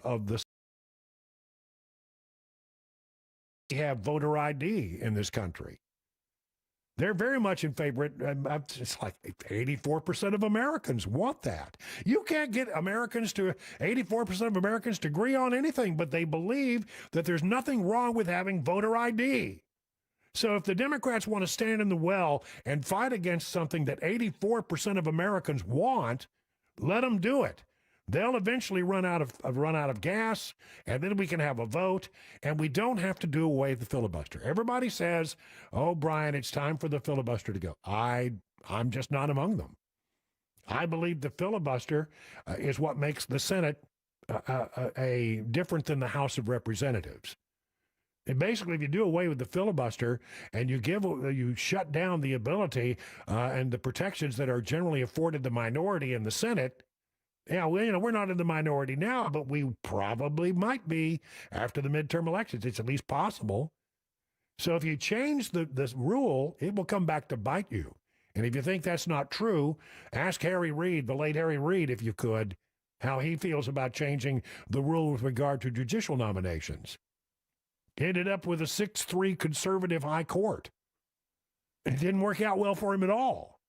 of the have voter ID in this country. They're very much in favor. It's like 84% of Americans want that. You can't get 84% of Americans to agree on anything, but they believe that there's nothing wrong with having voter ID. So if the Democrats want to stand in the well and fight against something that 84% of Americans want, let them do it. They'll eventually run out of gas, and then we can have a vote, and we don't have to do away with the filibuster. Everybody says, "Oh, Brian, it's time for the filibuster to go." I'm just not among them. I believe the filibuster is what makes the Senate a different than the House of Representatives. And basically, if you do away with the filibuster and you shut down the ability and the protections that are generally afforded the minority in the Senate. Yeah, well, we're not in the minority now, but we probably might be after the midterm elections. It's at least possible. So if you change this rule, it will come back to bite you. And if you think that's not true, ask Harry Reid, the late Harry Reid, if you could, how he feels about changing the rule with regard to judicial nominations. Ended up with a 6-3 conservative high court. It didn't work out well for him at all.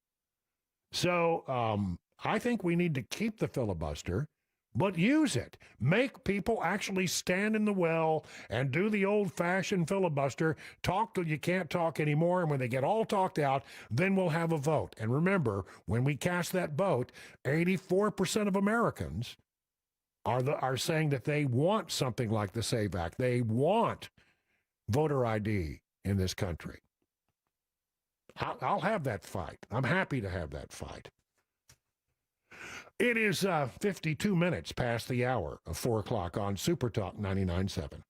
So, I think we need to keep the filibuster, but use it. Make people actually stand in the well and do the old-fashioned filibuster, talk till you can't talk anymore, and when they get all talked out, then we'll have a vote. And remember, when we cast that vote, 84% of Americans are saying that they want something like the SAVE Act. They want voter ID in this country. I'll have that fight. I'm happy to have that fight. It is 52 minutes past the hour of 4 o'clock on Super Talk 99.7.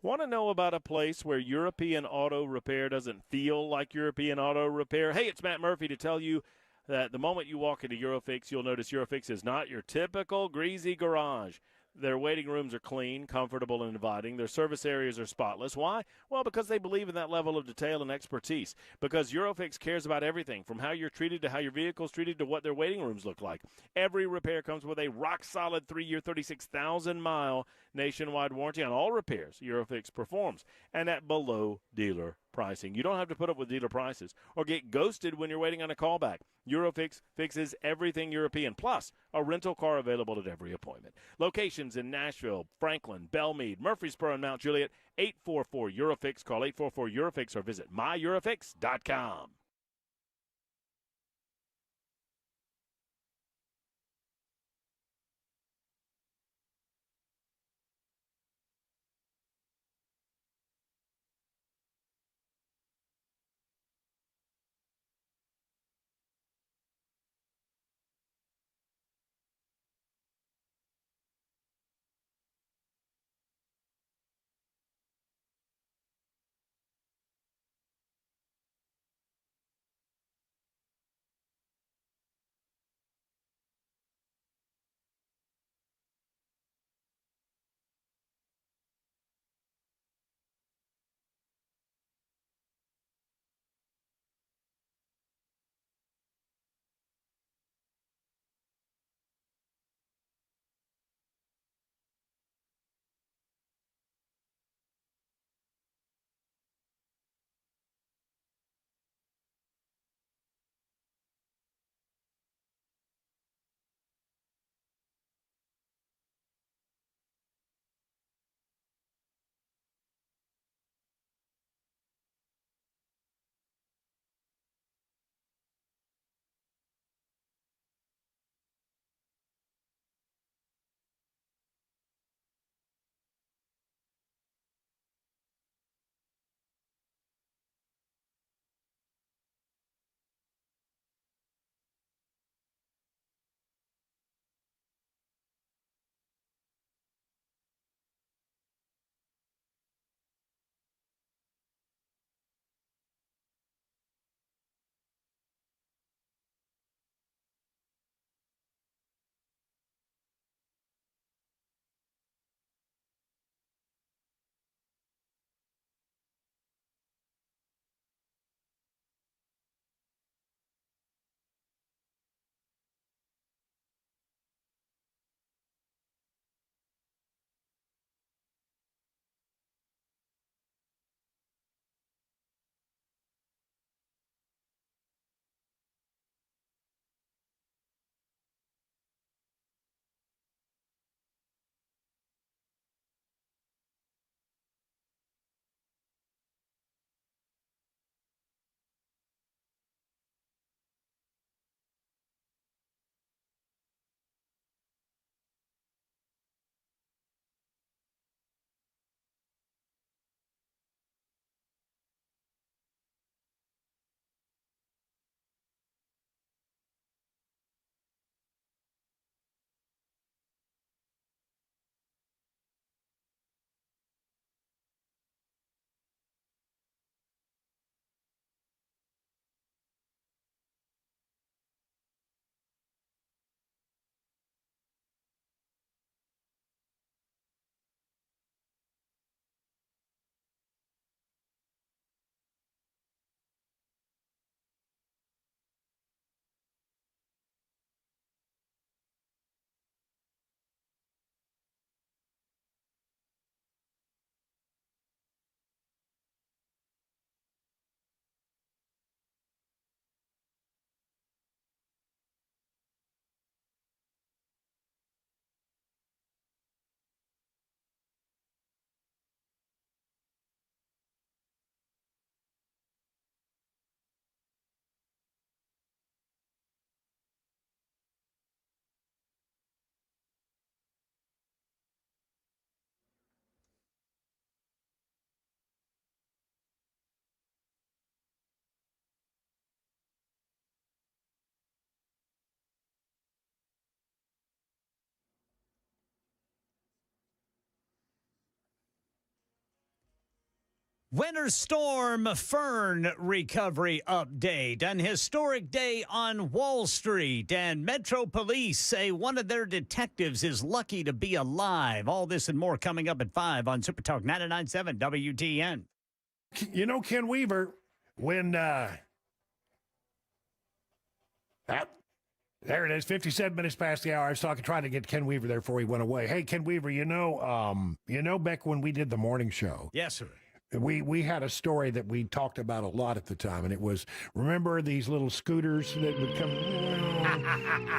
Want to know about a place where European auto repair doesn't feel like European auto repair? Hey, it's Matt Murphy to tell you that the moment you walk into Eurofix, you'll notice Eurofix is not your typical greasy garage. Their waiting rooms are clean, comfortable, and inviting. Their service areas are spotless. Why? Well, because they believe in that level of detail and expertise. Because Eurofix cares about everything, from how you're treated to how your vehicle's treated to what their waiting rooms look like. Every repair comes with a rock-solid 3-year, 36,000-mile nationwide warranty on all repairs Eurofix performs, and at below dealer pricing. You don't have to put up with dealer prices or get ghosted when you're waiting on a callback. Eurofix fixes everything European, plus a rental car available at every appointment. Locations in Nashville, Franklin, Belmead, Murfreesboro, and Mount Juliet. 844-EUROFIX. Call 844-EUROFIX or visit myEurofix.com. Winter Storm Fern recovery update. An historic day on Wall Street, and Metro Police say one of their detectives is lucky to be alive. All this and more coming up at 5 on Super Talk 99.7 WTN. You know, Ken Weaver, when there it is, 57 minutes past the hour. I was trying to get Ken Weaver there before he went away. Hey, Ken Weaver, you know, back when we did the morning show. Yes, sir. We had a story that we talked about a lot at the time, and it was, remember these little scooters that would come,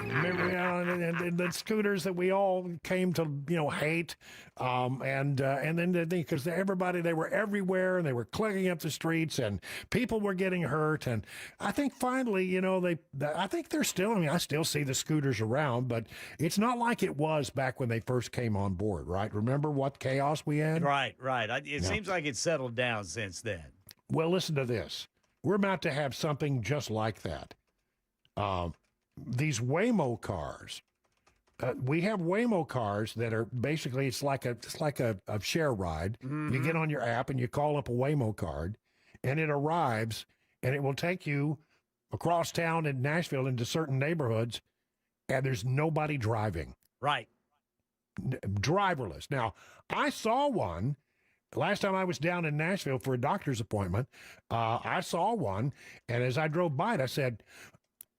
remember, and the scooters that we all came to, hate, and then because everybody, they were everywhere, and they were clogging up the streets, and people were getting hurt, and I think finally, I think they're still, I still see the scooters around, but it's not like it was back when they first came on board, right? Remember what chaos we had? Right. It seems like it's settled down since then. Well, listen to this. We're about to have something just like that. These Waymo cars. We have Waymo cars that are basically it's like a share ride. Mm-hmm. You get on your app and you call up a Waymo card, and it arrives, and it will take you across town in Nashville into certain neighborhoods, and there's nobody driving. Right. Driverless. Now, I saw one. Last time I was down in Nashville for a doctor's appointment, I saw one, and as I drove by it, I said,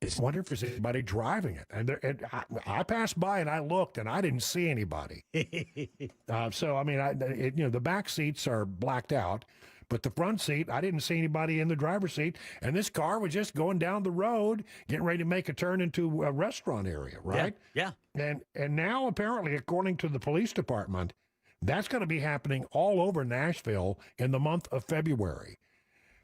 I wonder if there's anybody driving it. And I passed by and I looked, and I didn't see anybody. So, the back seats are blacked out, but the front seat, I didn't see anybody in the driver's seat. And this car was just going down the road, getting ready to make a turn into a restaurant area, right? Yeah. And now, apparently, according to the police department, that's going to be happening all over Nashville in the month of February.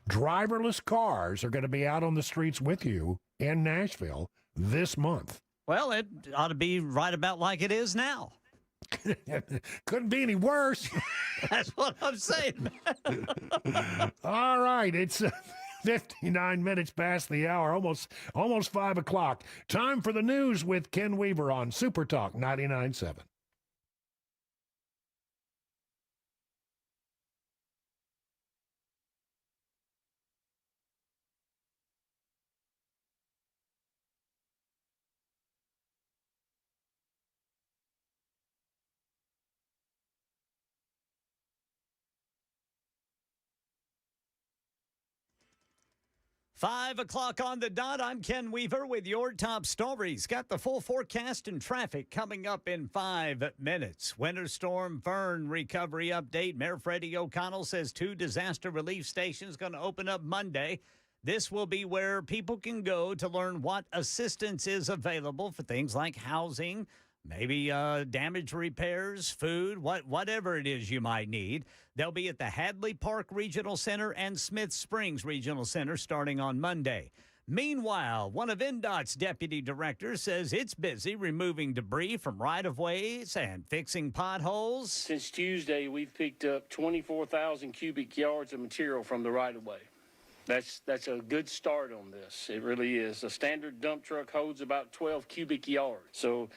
Driverless cars are going to be out on the streets with you in Nashville this month. Well, it ought to be right about like it is now. Couldn't be any worse. That's what I'm saying. All right, it's 59 minutes past the hour, almost 5 o'clock. Time for the news with Ken Weaver on Super Talk 99.7. Five o'clock on the dot. I'm Ken Weaver with your top stories. Got the full forecast and traffic coming up in 5 minutes. Winter Storm Fern recovery update. Mayor Freddie O'Connell says 2 disaster relief stations going to open up Monday. This will be where people can go to learn what assistance is available for things like housing, maybe damage repairs, food, whatever it is you might need. They'll be at the Hadley Park Regional Center and Smith Springs Regional Center starting on Monday. Meanwhile, one of NDOT's deputy directors says it's busy removing debris from right-of-ways and fixing potholes. Since Tuesday, we've picked up 24,000 cubic yards of material from the right-of-way. That's a good start on this. It really is. A standard dump truck holds about 12 cubic yards. So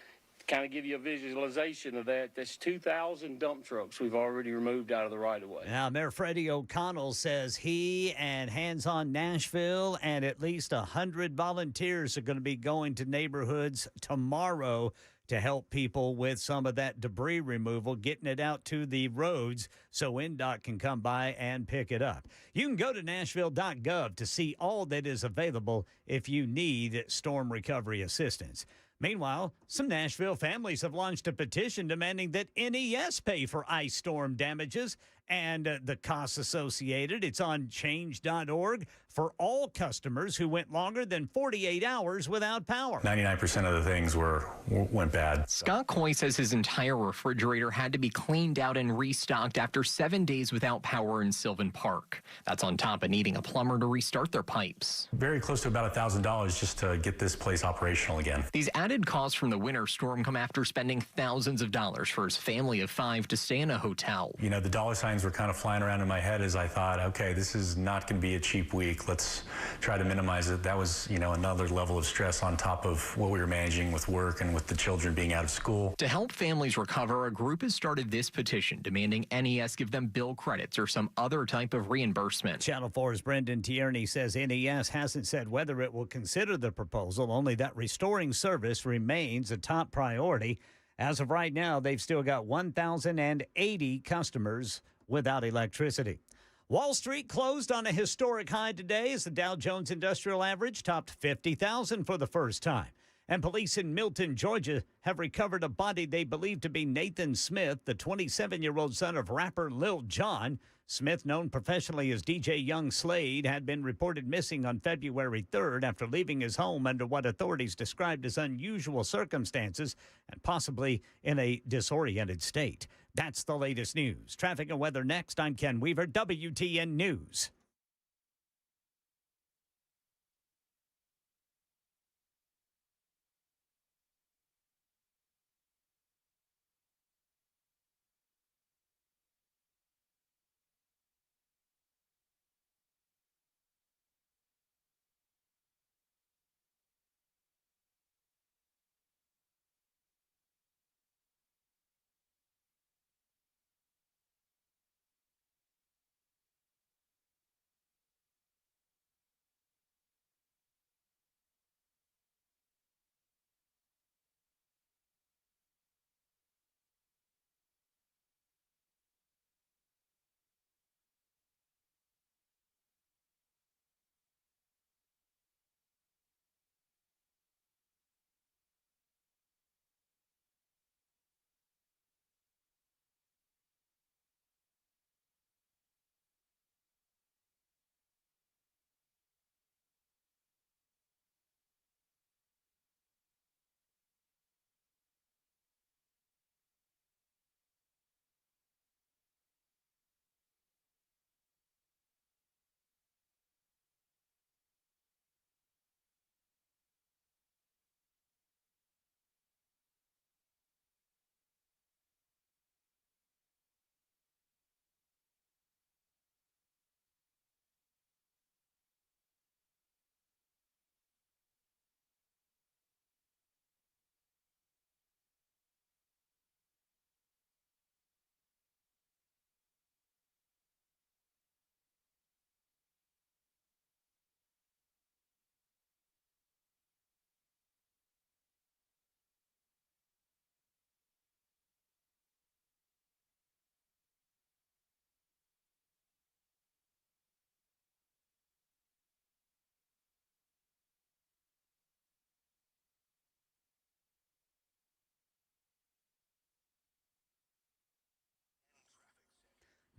kind of give you a visualization of that. That's 2,000 dump trucks we've already removed out of the right-of-way. Now, Mayor Freddie O'Connell says he and Hands On Nashville and at least 100 volunteers are going to be going to neighborhoods tomorrow to help people with some of that debris removal, getting it out to the roads so NDOT can come by and pick it up. You can go to nashville.gov to see all that is available if you need storm recovery assistance. Meanwhile, some Nashville families have launched a petition demanding that NES pay for ice storm damages and the costs associated. It's on change.org for all customers who went longer than 48 hours without power. 99% of the things went bad. Scott Coy says his entire refrigerator had to be cleaned out and restocked after 7 days without power in Sylvan Park. That's on top of needing a plumber to restart their pipes. Very close to about $1,000 just to get this place operational again. These added costs from the winter storm come after spending thousands of dollars for his family of 5 to stay in a hotel. You know, the dollar signs were kind of flying around in my head as I thought, okay, this is not going to be a cheap week. Let's try to minimize it. That was, you know, another level of stress on top of what we were managing with work and with the children being out of school. To help families recover, a group has started this petition demanding NES give them bill credits or some other type of reimbursement. Channel 4's Brendan Tierney says NES hasn't said whether it will consider the proposal, only that restoring service remains a top priority. As of right now, they've still got 1,080 customers without electricity. Wall Street closed on a historic high today as the Dow Jones Industrial Average topped 50,000 for the first time. And police in Milton, Georgia, have recovered a body they believe to be Nathan Smith, the 27-year-old son of rapper Lil Jon. Smith, known professionally as DJ Young Slade, had been reported missing on February 3rd after leaving his home under what authorities described as unusual circumstances and possibly in a disoriented state. That's the latest news. Traffic and weather next. I'm Ken Weaver, WTN News.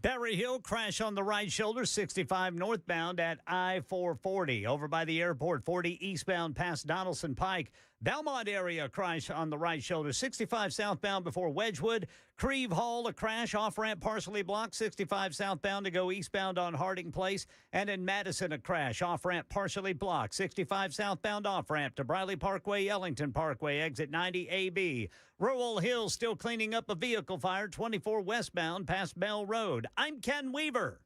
Berry Hill crash on the right shoulder, 65 northbound at I-440. Over by the airport, 40 eastbound past Donaldson Pike. Belmont area crash on the right shoulder, 65 southbound before Wedgwood. Creve Hall, a crash off-ramp partially blocked, 65 southbound to go eastbound on Harding Place. And in Madison, a crash off-ramp partially blocked, 65 southbound off-ramp to Briley Parkway, Ellington Parkway, exit 90 AB. Rural Hills still cleaning up a vehicle fire, 24 westbound past Bell Road. I'm Ken Weaver.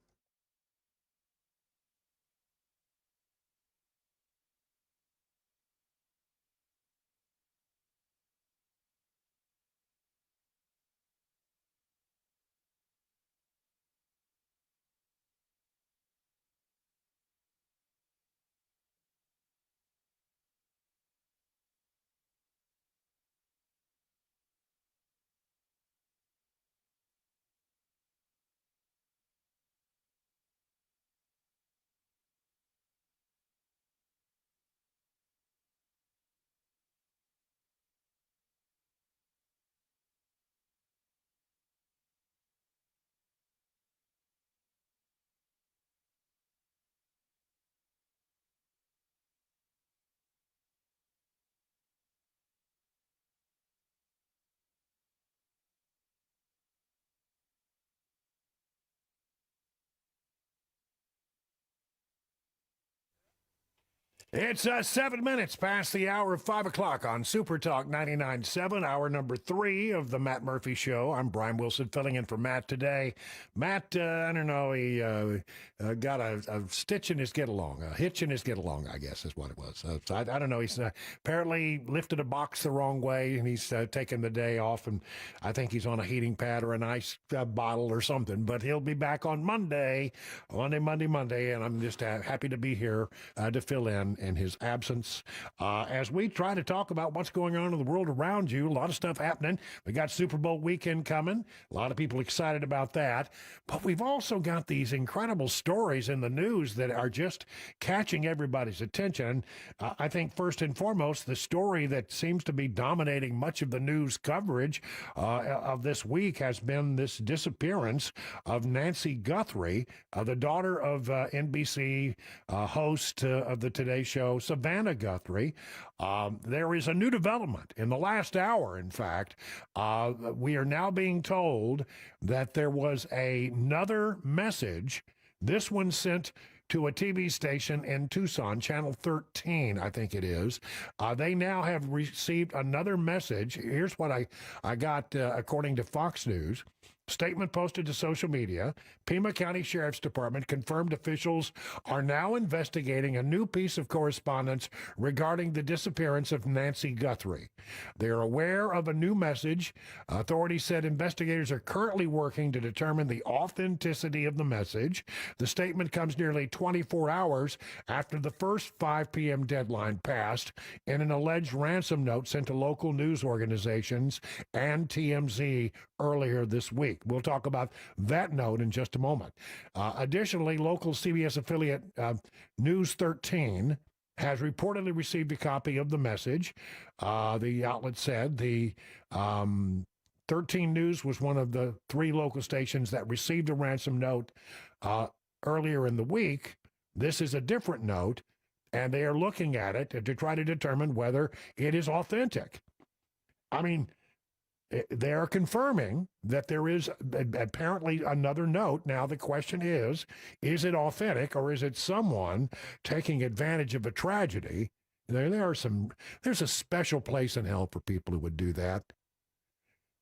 It's 7 minutes past the hour of 5 o'clock on Super Talk 99.7, hour number 3 of the Matt Murphy Show. I'm Brian Wilson filling in for Matt today. Matt, I don't know, he got a stitch in his get-along, a hitch in his get-along, I guess is what it was. So I don't know, he's apparently lifted a box the wrong way, and he's taken the day off, and I think he's on a heating pad or an ice bottle or something, but he'll be back on Monday, and I'm just happy to be here to fill in his absence. As we try to talk about what's going on in the world around you, a lot of stuff happening. We got Super Bowl weekend coming. A lot of people excited about that. But we've also got these incredible stories in the news that are just catching everybody's attention. I think first and foremost, the story that seems to be dominating much of the news coverage of this week has been this disappearance of Nancy Guthrie, the daughter of NBC host of the Today Show, Savannah Guthrie. There is a new development in the last hour, in fact. We are now being told that there was another message, this one sent to a TV station in Tucson, Channel 13, I think it is. They now have received another message. Here's what I got according to Fox News. Statement posted to social media. Pima County Sheriff's Department confirmed officials are now investigating a new piece of correspondence regarding the disappearance of Nancy Guthrie. They are aware of a new message. Authorities said investigators are currently working to determine the authenticity of the message. The statement comes nearly 24 hours after the first 5 p.m. deadline passed in an alleged ransom note sent to local news organizations and TMZ earlier this week. We'll talk about that note in just a moment. Additionally, local CBS affiliate News 13 has reportedly received a copy of the message. The outlet said the 13 News was one of the 3 local stations that received a ransom note earlier in the week. This is a different note, and they are looking at it to try to determine whether it is authentic. I mean, they are confirming that there is apparently another note. Now, the question is it authentic, or is it someone taking advantage of a tragedy? There's a special place in hell for people who would do that.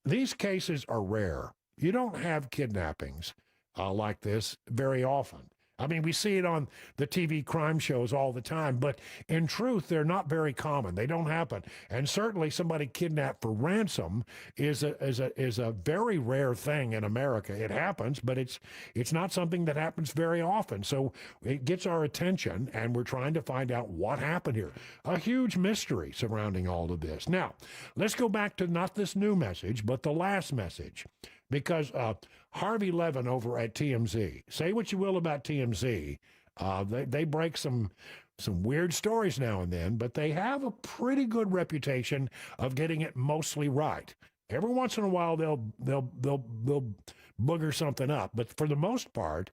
These cases are rare. You don't have kidnappings like this very often. I mean, we see it on the TV crime shows all the time, but in truth, they're not very common. They don't happen. And certainly somebody kidnapped for ransom is a very rare thing in America. It happens, but it's not something that happens very often. So it gets our attention, and we're trying to find out what happened here. A huge mystery surrounding all of this. Now, let's go back to not this new message, but the last message. Because Harvey Levin over at TMZ, say what you will about TMZ, they break some weird stories now and then, but they have a pretty good reputation of getting it mostly right. Every once in a while, they'll booger something up, but for the most part,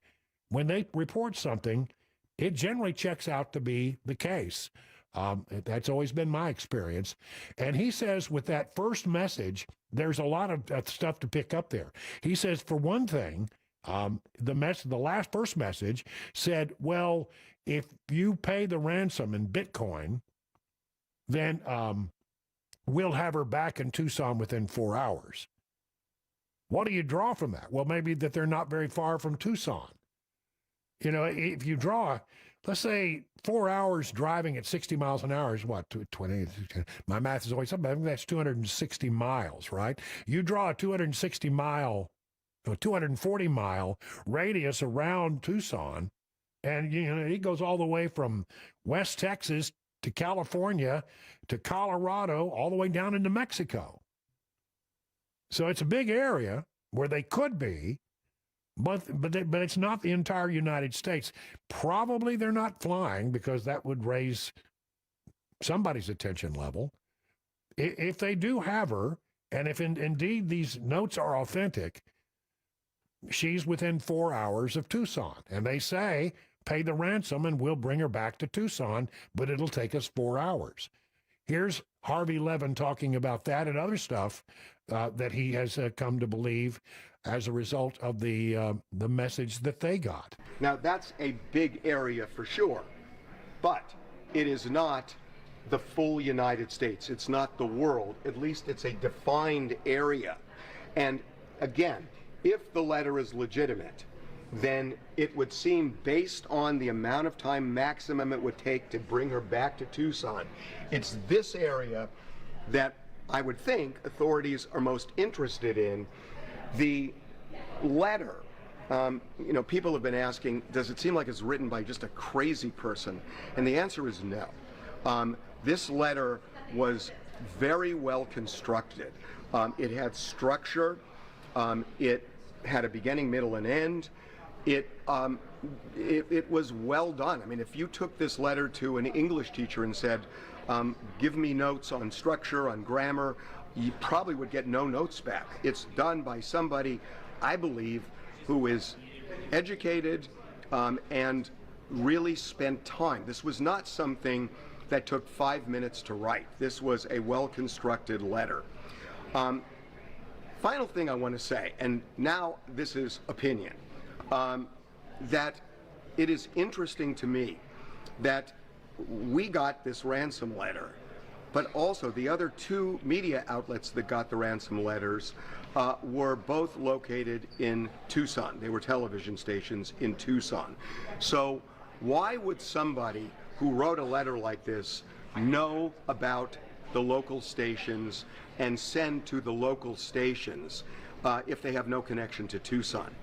when they report something, it generally checks out to be the case. That's always been my experience. And he says with that first message, there's a lot of stuff to pick up there. He says, for one thing, the first message said, well, if you pay the ransom in Bitcoin, then we'll have her back in Tucson within 4 hours. What do you draw from that? Well, maybe that they're not very far from Tucson. You know, if you draw, let's say 4 hours driving at 60 miles an hour is what, 20, my math is always something, I think that's 260 miles, right? You draw a 240 mile radius around Tucson, and you know, it goes all the way from West Texas to California to Colorado, all the way down into Mexico. So it's a big area where they could be. But it's not the entire United States. Probably they're not flying, because that would raise somebody's attention level. If they do have her, and if indeed these notes are authentic, she's within 4 hours of Tucson. And they say, pay the ransom and we'll bring her back to Tucson, but it'll take us 4 hours. Here's Harvey Levin talking about that and other stuff that he has come to believe as a result of the message that they got. Now, that's a big area for sure, but it is not the full United States. It's not the world. At least it's a defined area. And again, if the letter is legitimate, then it would seem, based on the amount of time maximum it would take to bring her back to Tucson, it's this area that I would think authorities are most interested in. The letter, you know, people have been asking, does it seem like it's written by just a crazy person? And the answer is no. This letter was very well constructed. It had structure. It had a beginning, middle, and end. It was well done. I mean, if you took this letter to an English teacher and said, give me notes on structure, on grammar, you probably would get no notes back. It's done by somebody, I believe, who is educated and really spent time. This was not something that took 5 minutes to write. This was a well-constructed letter. Final thing I want to say, and now this is opinion, that it is interesting to me that we got this ransom letter, but also the other two media outlets that got the ransom letters were both located in Tucson. They were television stations in Tucson. So why would somebody who wrote a letter like this know about the local stations and send to the local stations if they have no connection to Tucson?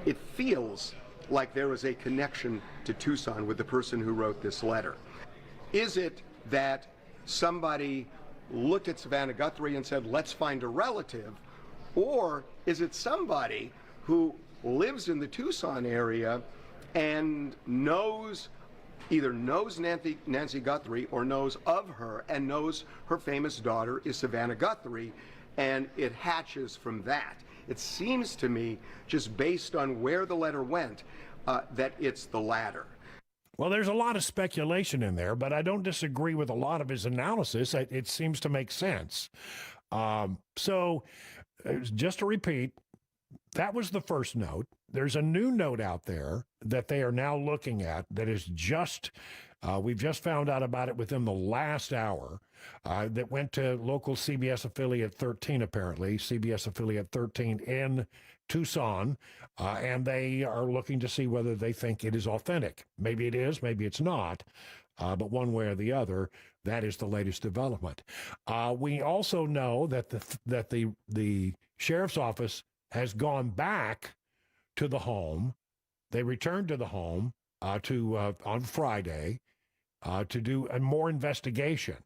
It feels like there is a connection to Tucson with the person who wrote this letter. Is it that somebody looked at Savannah Guthrie and said, let's find a relative? Or is it somebody who lives in the Tucson area and either knows Nancy Guthrie or knows of her and knows her famous daughter is Savannah Guthrie, and it hatches from that? It seems to me, just based on where the letter went, that it's the latter. Well, there's a lot of speculation in there, but I don't disagree with a lot of his analysis. It seems to make sense. So just to repeat, that was the first note. There's a new note out there that they are now looking at that is just, we've just found out about it within the last hour, that went to local CBS affiliate 13, apparently, CBS affiliate 13 in Tucson, and they are looking to see whether they think it is authentic. Maybe it is, maybe it's not, but one way or the other, that is the latest development. We also know that the sheriff's office has gone back to the home. They returned to the home on Friday to do a more investigation.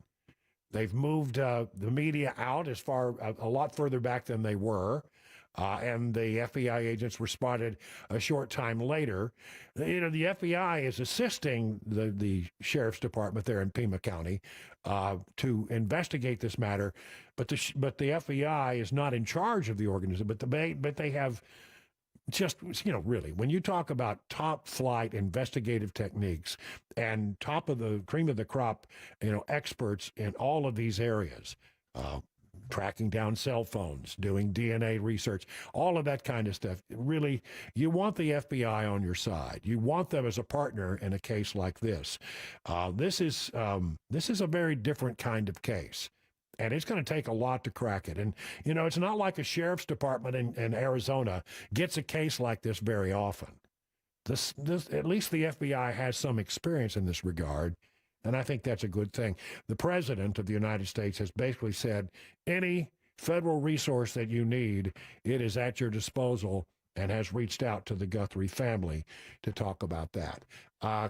They've moved the media out a lot further back than they were. And the FBI agents were spotted a short time later. You know, the FBI is assisting the sheriff's department there in Pima County to investigate this matter, but the FBI is not in charge of the organization. But they have just, you know, really, when you talk about top flight investigative techniques and top of the cream of the crop, you know, experts in all of these areas. Tracking down cell phones, doing DNA research, all of that kind of stuff. Really, you want the FBI on your side. You want them as a partner in a case like this. This is a very different kind of case, and it's going to take a lot to crack it. And, you know, it's not like a sheriff's department in Arizona gets a case like this very often. This at least the FBI has some experience in this regard. And I think that's a good thing. The president of the United States has basically said, any federal resource that you need, it is at your disposal, and has reached out to the Guthrie family to talk about that.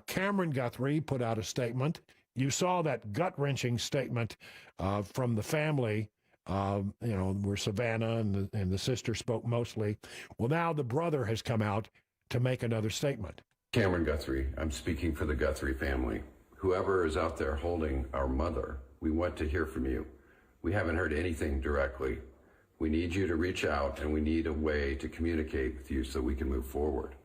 Cameron Guthrie put out a statement. You saw that gut-wrenching statement from the family, you know, where Savannah and the sister spoke mostly. Well, now the brother has come out to make another statement. Cameron Guthrie, I'm speaking for the Guthrie family. Whoever is out there holding our mother, we want to hear from you. We haven't heard anything directly. We need you to reach out, and we need a way to communicate with you so we can move forward.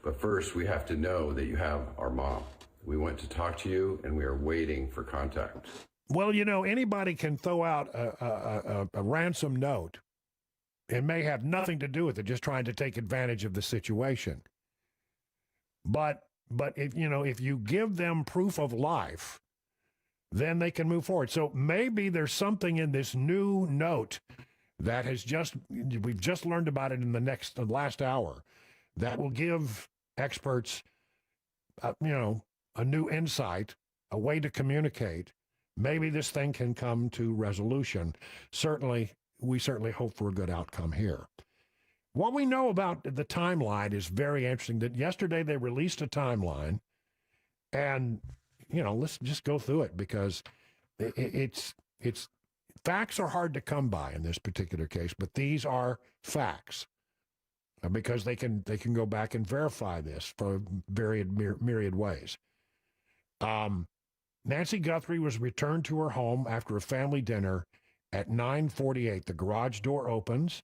But first, we have to know that you have our mom. We want to talk to you, and we are waiting for contact. Well, you know, anybody can throw out a ransom note. It may have nothing to do with it, just trying to take advantage of the situation. But if you give them proof of life, then they can move forward. So maybe there's something in this new note that we've just learned about it in the last hour that will give experts, a new insight, a way to communicate. Maybe this thing can come to resolution. We certainly hope for a good outcome here. What we know about the timeline is very interesting. That yesterday they released a timeline, and let's just go through it because it's facts are hard to come by in this particular case, but these are facts because they can go back and verify this for myriad ways. Nancy Guthrie was returned to her home after a family dinner at 9:48. The garage door opens.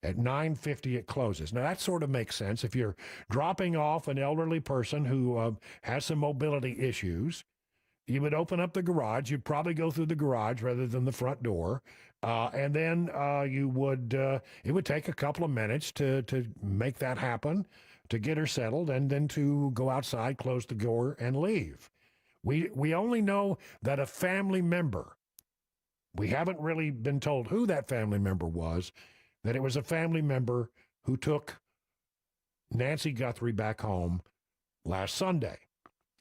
At 9:50, it closes. Now, that sort of makes sense. If you're dropping off an elderly person who has some mobility issues, you would open up the garage. You'd probably go through the garage rather than the front door. And then it would take a couple of minutes to make that happen, to get her settled, and then to go outside, close the door, and leave. We only know that a family member, we haven't really been told who that family member was, that it was a family member who took Nancy Guthrie back home last Sunday.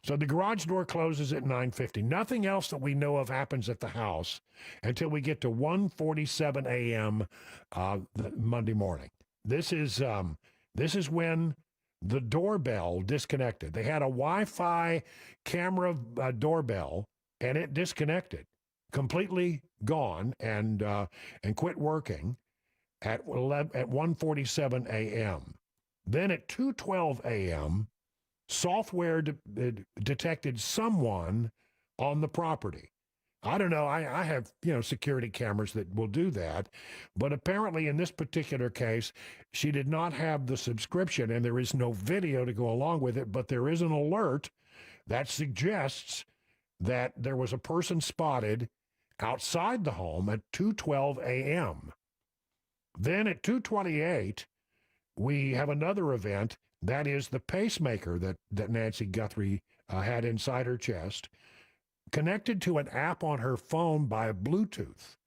So the garage door closes at 9:50. Nothing else that we know of happens at the house until we get to 1:47 a.m. Monday morning. This is when the doorbell disconnected. They had a Wi-Fi camera doorbell, and it disconnected, completely gone, and quit working at 1:47 a.m. Then at 2:12 a.m., software detected someone on the property. I don't know. I have, security cameras that will do that. But apparently in this particular case, she did not have the subscription, and there is no video to go along with it, but there is an alert that suggests that there was a person spotted outside the home at 2:12 a.m. Then at 2:28, we have another event. That is the pacemaker that Nancy Guthrie had inside her chest, connected to an app on her phone by Bluetooth.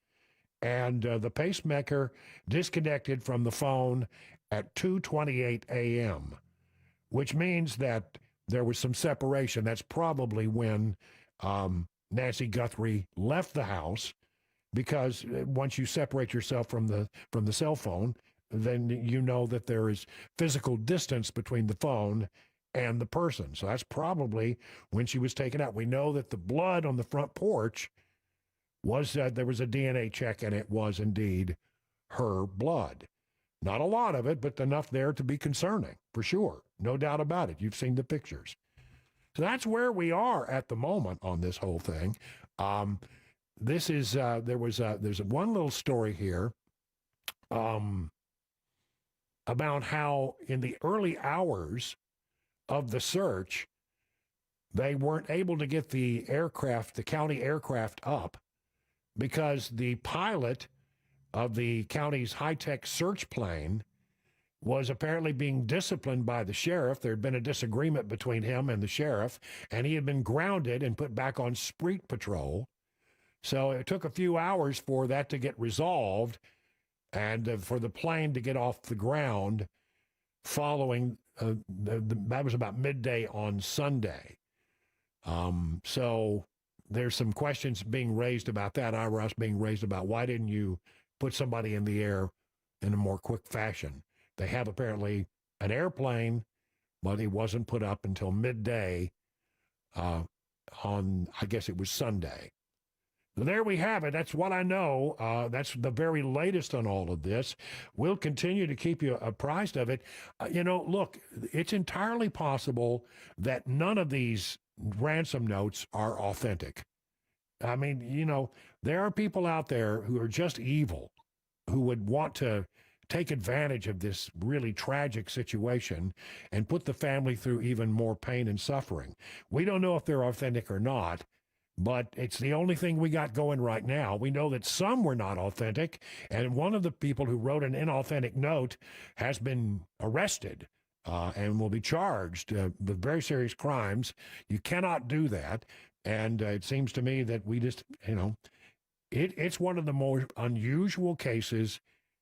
And the pacemaker disconnected from the phone at 2:28 a.m., which means that there was some separation. That's probably when Nancy Guthrie left the house, because once you separate yourself from the cell phone, then you know that there is physical distance between the phone and the person. So that's probably when she was taken out. We know that the blood on the front porch was, there was a DNA check, and it was indeed her blood. Not a lot of it, but enough there to be concerning, for sure. No doubt about it. You've seen the pictures. So that's where we are at the moment on this whole thing. There's one little story here about how in the early hours of the search, they weren't able to get the county aircraft up, because the pilot of the county's high-tech search plane was apparently being disciplined by the sheriff. There had been a disagreement between him and the sheriff, and he had been grounded and put back on street patrol. So it took a few hours for that to get resolved, and for the plane to get off the ground following, that was about midday on Sunday. So there's some questions being raised about that, eyebrows being raised about why didn't you put somebody in the air in a more quick fashion. They have apparently an airplane, but it wasn't put up until midday on, I guess it was Sunday. So there we have it. That's what I know. That's the very latest on all of this. We'll continue to keep you apprised of it. Look, it's entirely possible that none of these ransom notes are authentic. I mean, there are people out there who are just evil, who would want to take advantage of this really tragic situation and put the family through even more pain and suffering. We don't know if they're authentic or not, but it's the only thing we got going right now. We know that some were not authentic, and one of the people who wrote an inauthentic note has been arrested and will be charged with very serious crimes. You cannot do that. And it seems to me that we just, it's one of the more unusual cases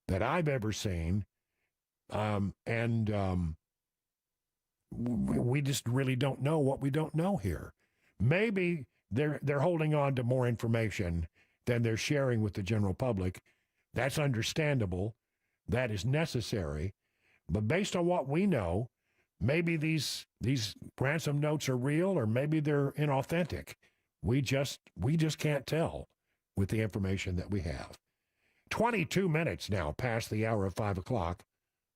that I've ever seen. We just really don't know what we don't know here. Maybe they're holding on to more information than they're sharing with the general public. That's understandable. That is necessary. But based on what we know, maybe these ransom notes are real, or maybe they're inauthentic. We just can't tell with the information that we have. 22 minutes now past the hour of 5 o'clock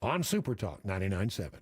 on Super Talk 99.7.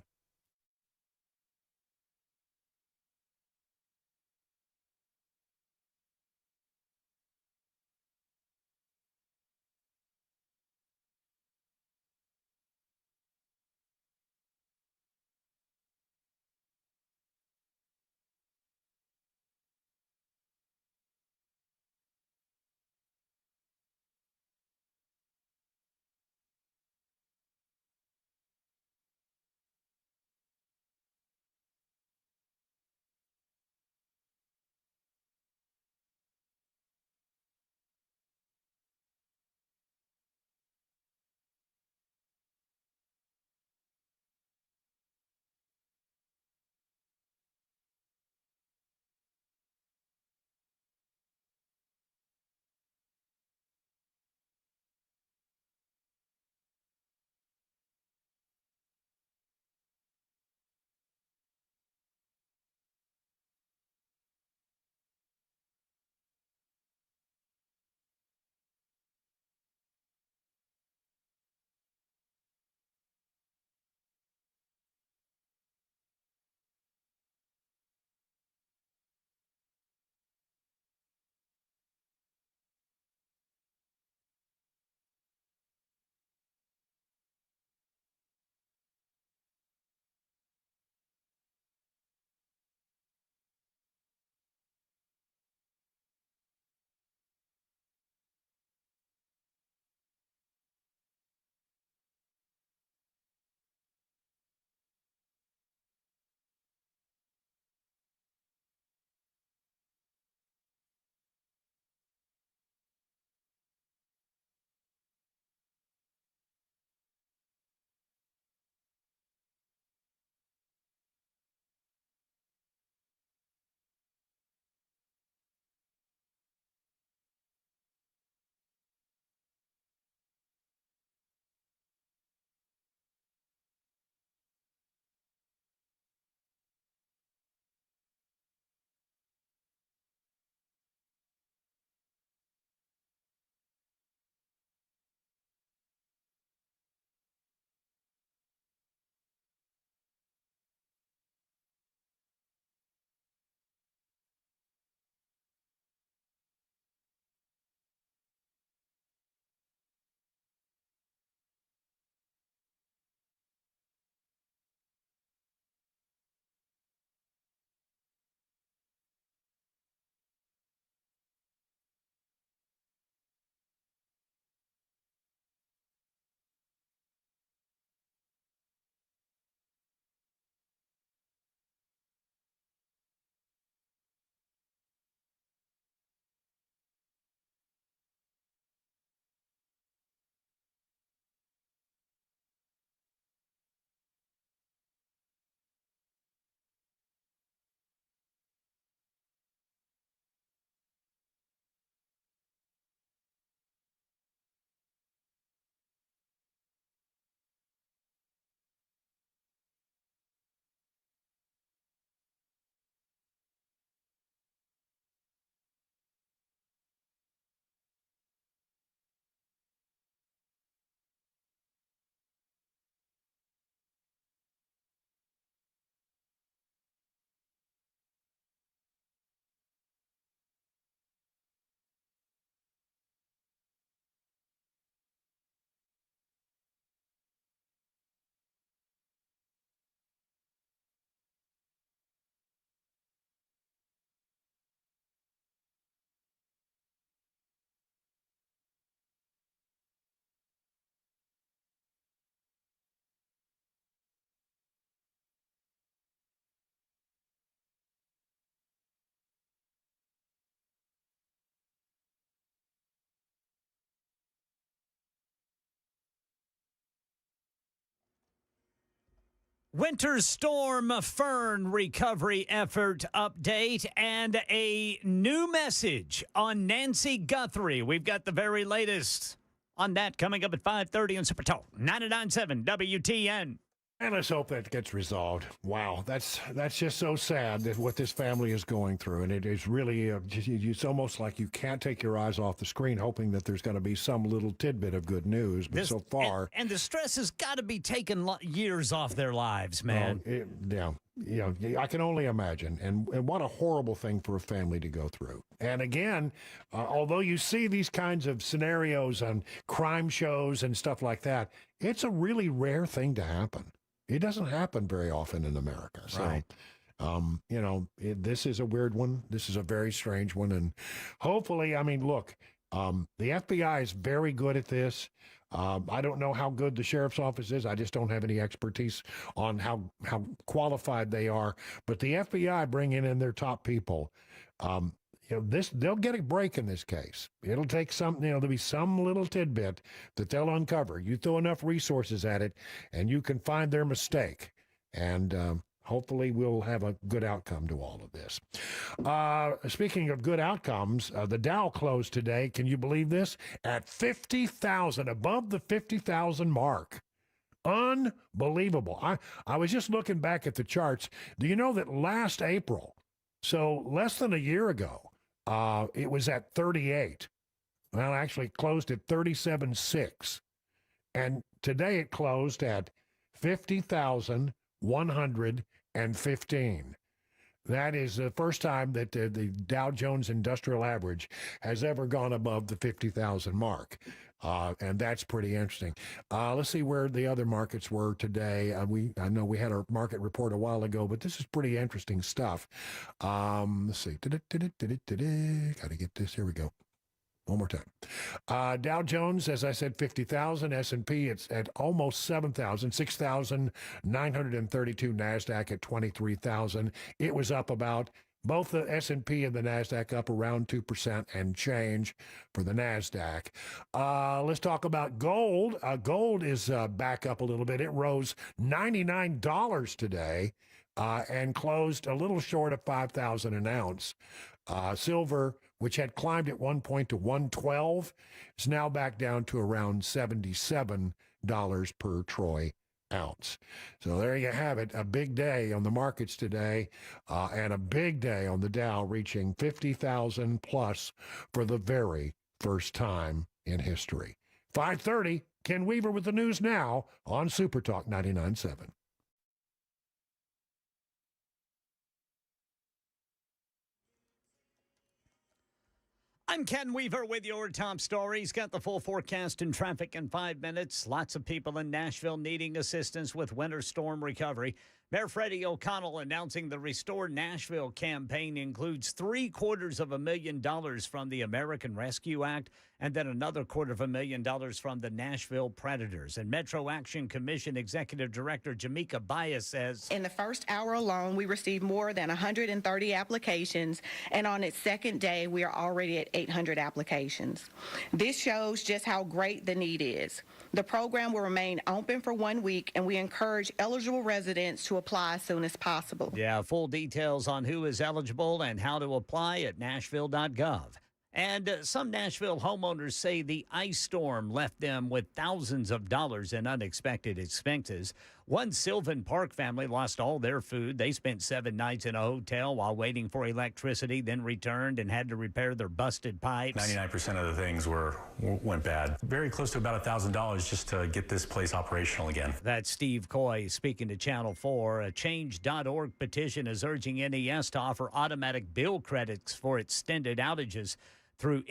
Winter Storm Fern recovery effort update and a new message on Nancy Guthrie. We've got the very latest on that coming up at 5:30 on Super Talk 99.7 WTN. And let's hope that gets resolved. Wow, that's just so sad that what this family is going through, and it is really it's almost like you can't take your eyes off the screen, hoping that there's going to be some little tidbit of good news. But so far, and the stress has got to be taking years off their lives, man. I can only imagine, and what a horrible thing for a family to go through. And again, although you see these kinds of scenarios on crime shows and stuff like that, it's a really rare thing to happen. It doesn't happen very often in America. So, right. This is a weird one. This is a very strange one. And hopefully, look, the FBI is very good at this. I don't know how good the sheriff's office is. I just don't have any expertise on how qualified they are. But the FBI bringing in their top people. They'll get a break in this case. It'll take there'll be some little tidbit that they'll uncover. You throw enough resources at it, and you can find their mistake. And hopefully we'll have a good outcome to all of this. Speaking of good outcomes, the Dow closed today, can you believe this? At 50,000, above the 50,000 mark. Unbelievable. I was just looking back at the charts. Do you know that last April, so less than a year ago, it was at 38. Well, actually it closed at 37.6. And today it closed at 50,115. That is the first time that the Dow Jones Industrial Average has ever gone above the 50,000 mark. And that's pretty interesting. Let's see where the other markets were today. I know we had our market report a while ago, but this is pretty interesting stuff. Let's see. Got to get this. Here we go. One more time. Dow Jones, as I said, 50,000. S&P, it's at almost 7,000, 6,932. NASDAQ at 23,000. It was up about, both the S&P and the NASDAQ up around 2% and change for the NASDAQ. Let's talk about gold. Gold is back up a little bit. It rose $99 today and closed a little short of 5,000 an ounce. Silver, which had climbed at one point to 112, is now back down to around $77 per troy ounce. So there you have it. A big day on the markets today, and a big day on the Dow, reaching 50,000 plus for the very first time in history. 5:30, Ken Weaver with the news now on Super Talk 99.7. I'm Ken Weaver with your top stories. Got the full forecast and traffic in 5 minutes. Lots of people in Nashville needing assistance with winter storm recovery. Mayor Freddie O'Connell announcing the Restore Nashville campaign includes $750,000 from the American Rescue Act and then another $250,000 from the Nashville Predators. And Metro Action Commission Executive Director Jamaica Bias says, in the first hour alone, we received more than 130 applications, and on its second day, we are already at 800 applications. This shows just how great the need is. The program will remain open for 1 week, and we encourage eligible residents to apply as soon as possible. Yeah, full details on who is eligible and how to apply at nashville.gov. And some Nashville homeowners say the ice storm left them with thousands of dollars in unexpected expenses. One Sylvan Park family lost all their food. They spent 7 nights in a hotel while waiting for electricity, then returned and had to repair their busted pipes. 99% of the things went bad. Very close to about $1,000 just to get this place operational again. That's Steve Coy speaking to Channel 4. A Change.org petition is urging NES to offer automatic bill credits for extended outages through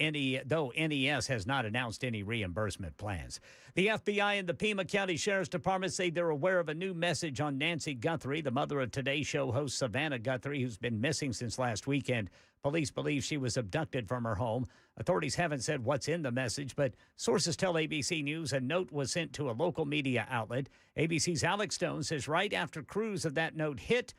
though NES has not announced any reimbursement plans. The FBI and the Pima County Sheriff's Department say they're aware of a new message on Nancy Guthrie, the mother of Today Show host Savannah Guthrie, who's been missing since last weekend. Police believe she was abducted from her home. Authorities haven't said what's in the message, but sources tell ABC News a note was sent to a local media outlet. ABC's Alex Stone says right after news of that note hit,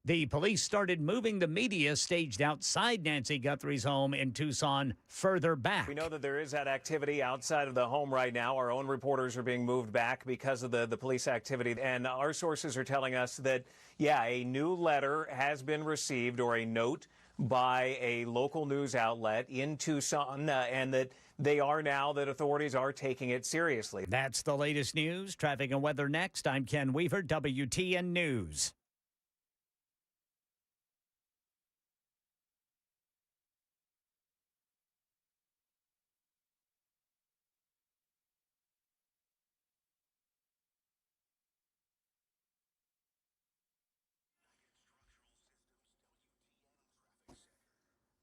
The police started moving the media staged outside Nancy Guthrie's home in Tucson further back. We know that there is that activity outside of the home right now. Our own reporters are being moved back because of the police activity. And our sources are telling us that, yeah, a new letter has been received, or a note by a local news outlet in Tucson, and that that authorities are taking it seriously. That's the latest news. Traffic and weather next. I'm Ken Weaver, WTN News.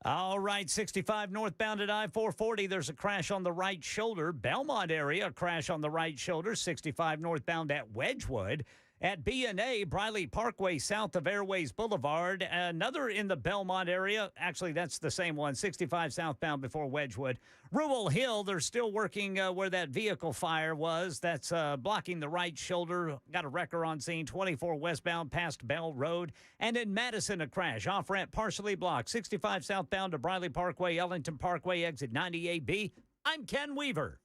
All right, 65 northbound at I-440. There's a crash on the right shoulder. Belmont area, a crash on the right shoulder. 65 northbound at Wedgwood. At B&A, Briley Parkway, south of Airways Boulevard. Another in the Belmont area. Actually, that's the same one. 65 southbound before Wedgwood. Rural Hill, they're still working where that vehicle fire was. That's blocking the right shoulder. Got a wrecker on scene. 24 westbound past Bell Road. And in Madison, a crash. Off-ramp partially blocked. 65 southbound to Briley Parkway, Ellington Parkway, exit 98B. I'm Ken Weaver.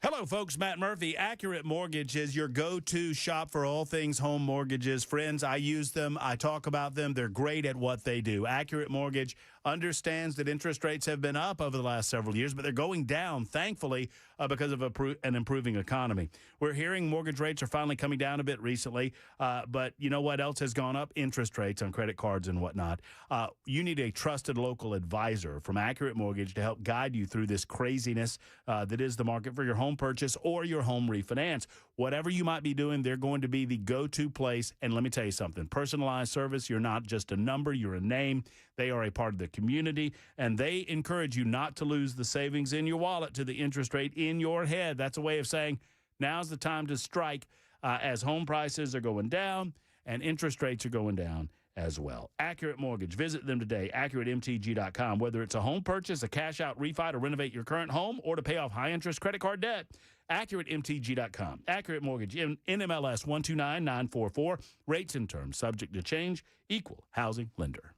Hello, folks. Matt Murphy. Accurate Mortgage is your go-to shop for all things home mortgages. Friends, I use them. I talk about them. They're great at what they do. Accurate Mortgage understands that interest rates have been up over the last several years, but they're going down, thankfully, because of an improving economy. We're hearing mortgage rates are finally coming down a bit recently, but you know what else has gone up? Interest rates on credit cards and whatnot. You need a trusted local advisor from Accurate Mortgage to help guide you through this craziness that is the market for your home purchase or your home refinance. Whatever you might be doing, they're going to be the go-to place. And let me tell you something, personalized service, you're not just a number, you're a name. They are a part of the community, and they encourage you not to lose the savings in your wallet to the interest rate in your head. That's a way of saying now's the time to strike as home prices are going down and interest rates are going down as well. Accurate Mortgage. Visit them today, AccurateMTG.com. Whether it's a home purchase, a cash-out refi to renovate your current home, or to pay off high-interest credit card debt, AccurateMTG.com. Accurate Mortgage, NMLS 129944. Rates and terms subject to change. Equal housing lender.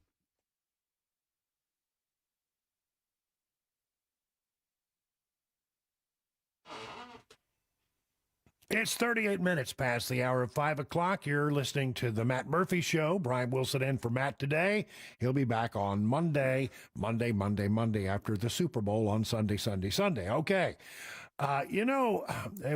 It's 38 minutes past the hour of 5 o'clock. You're listening to the Matt Murphy Show. Brian Wilson in for Matt today. He'll be back on Monday after the Super Bowl on Sunday. Okay.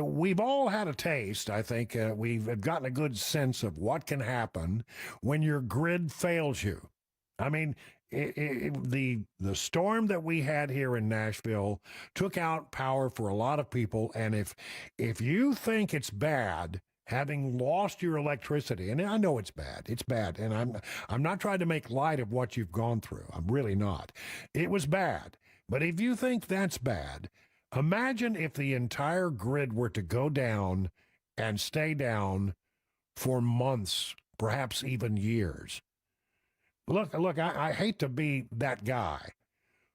We've all had a taste. I think we've gotten a good sense of what can happen when your grid fails you. I mean, the storm that we had here in Nashville took out power for a lot of people, and if you think it's bad having lost your electricity, and I know it's bad, and I'm not trying to make light of what you've gone through. I'm really not. It was bad, but if you think that's bad, imagine if the entire grid were to go down and stay down for months, perhaps even years. Look, I hate to be that guy,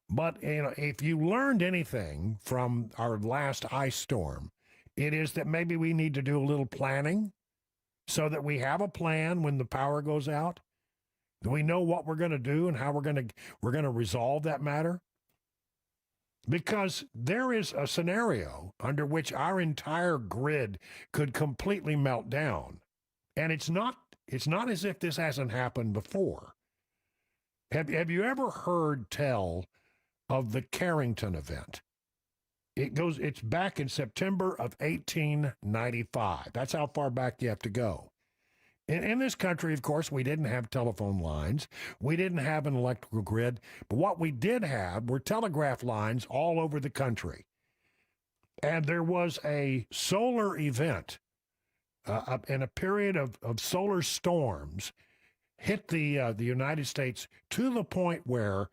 but if you learned anything from our last ice storm, it is that maybe we need to do a little planning so that we have a plan when the power goes out. Do we know what we're going to do and how we're going to resolve that matter? Because there is a scenario under which our entire grid could completely melt down, and it's not as if this hasn't happened before. Have you ever heard tell of the Carrington event? It's back in September of 1895. That's how far back you have to go. In this country, of course, we didn't have telephone lines. We didn't have an electrical grid. But what we did have were telegraph lines all over the country. And there was a solar event in a period of solar storms hit the United States to the point where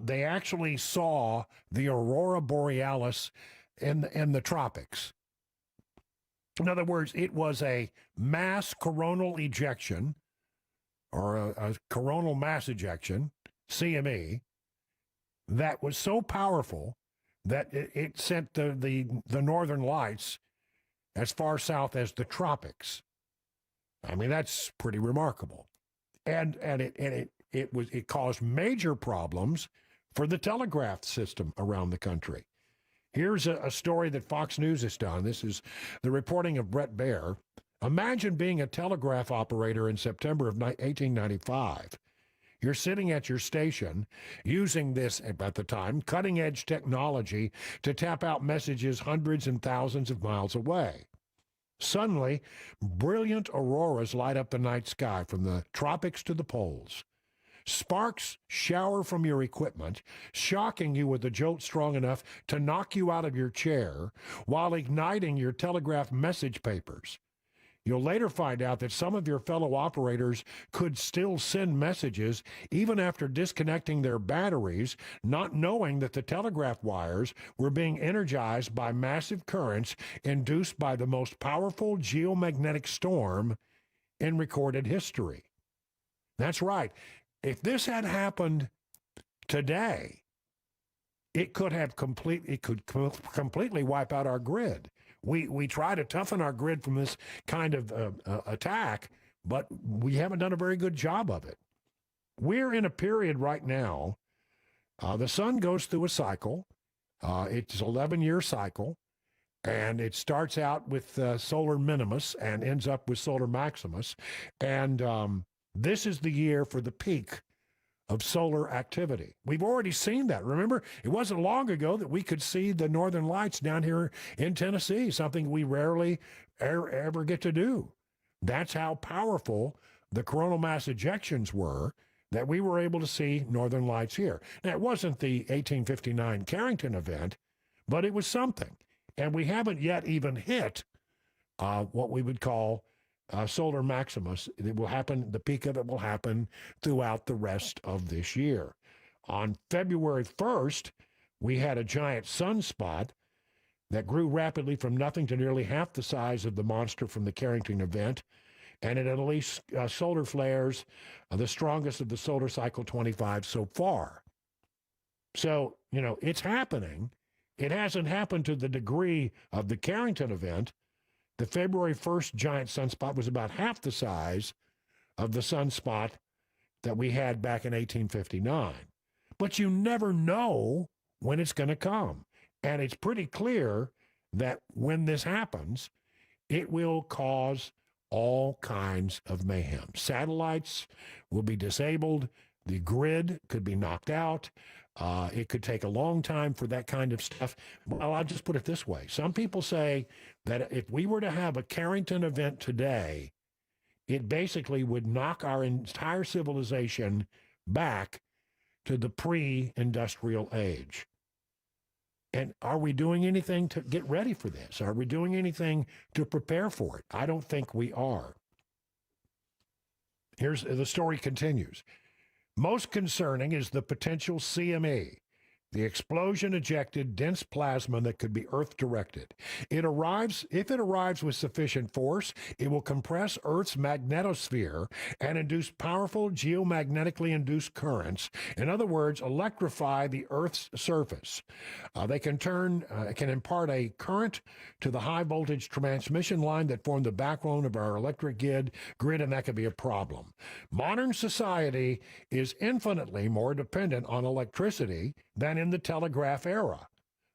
they actually saw the aurora borealis in the tropics. In other words, it was a mass coronal ejection, or a coronal mass ejection, CME, that was so powerful that it sent the northern lights as far south as the tropics. I mean, that's pretty remarkable. And it caused major problems for the telegraph system around the country. Here's a story that Fox News has done. This is the reporting of Brett Baer. Imagine being a telegraph operator in September of 1895. You're sitting at your station using this, at the time, cutting-edge technology to tap out messages hundreds and thousands of miles away. Suddenly, brilliant auroras light up the night sky from the tropics to the poles. Sparks shower from your equipment, shocking you with a jolt strong enough to knock you out of your chair while igniting your telegraph message papers. You'll later find out that some of your fellow operators could still send messages even after disconnecting their batteries, not knowing that the telegraph wires were being energized by massive currents induced by the most powerful geomagnetic storm in recorded history. That's right. If this had happened today, it could completely wipe out our grid. We try to toughen our grid from this kind of attack, but we haven't done a very good job of it. We're in a period right now. The sun goes through a cycle. It's an 11-year cycle, and it starts out with solar minimus and ends up with solar maximus. And this is the year for the peak of solar activity. We've already seen that. Remember, it wasn't long ago that we could see the northern lights down here in Tennessee, something we rarely ever get to do. That's how powerful the coronal mass ejections were, that we were able to see northern lights here. Now, it wasn't the 1859 Carrington event, but it was something. And we haven't yet even hit what we would call solar maximus. It will happen, the peak of it will happen throughout the rest of this year. On February 1st, we had a giant sunspot that grew rapidly from nothing to nearly half the size of the monster from the Carrington event, and it unleashed solar flares, the strongest of the solar cycle 25 so far. So, it's happening. It hasn't happened to the degree of the Carrington event. The February 1st giant sunspot was about half the size of the sunspot that we had back in 1859. But you never know when it's going to come. And it's pretty clear that when this happens, it will cause all kinds of mayhem. Satellites will be disabled. The grid could be knocked out. It could take a long time for that kind of stuff. Well, I'll just put it this way. Some people say that if we were to have a Carrington event today, it basically would knock our entire civilization back to the pre-industrial age. And are we doing anything to get ready for this? Are we doing anything to prepare for it? I don't think we are. Here's the story continues. Most concerning is the potential CME, the explosion ejected dense plasma that could be Earth-directed. If it arrives with sufficient force, it will compress Earth's magnetosphere and induce powerful geomagnetically induced currents. In other words, electrify the Earth's surface. They can impart a current to the high-voltage transmission line that form the backbone of our electric grid, and that could be a problem. Modern society is infinitely more dependent on electricity than in the telegraph era.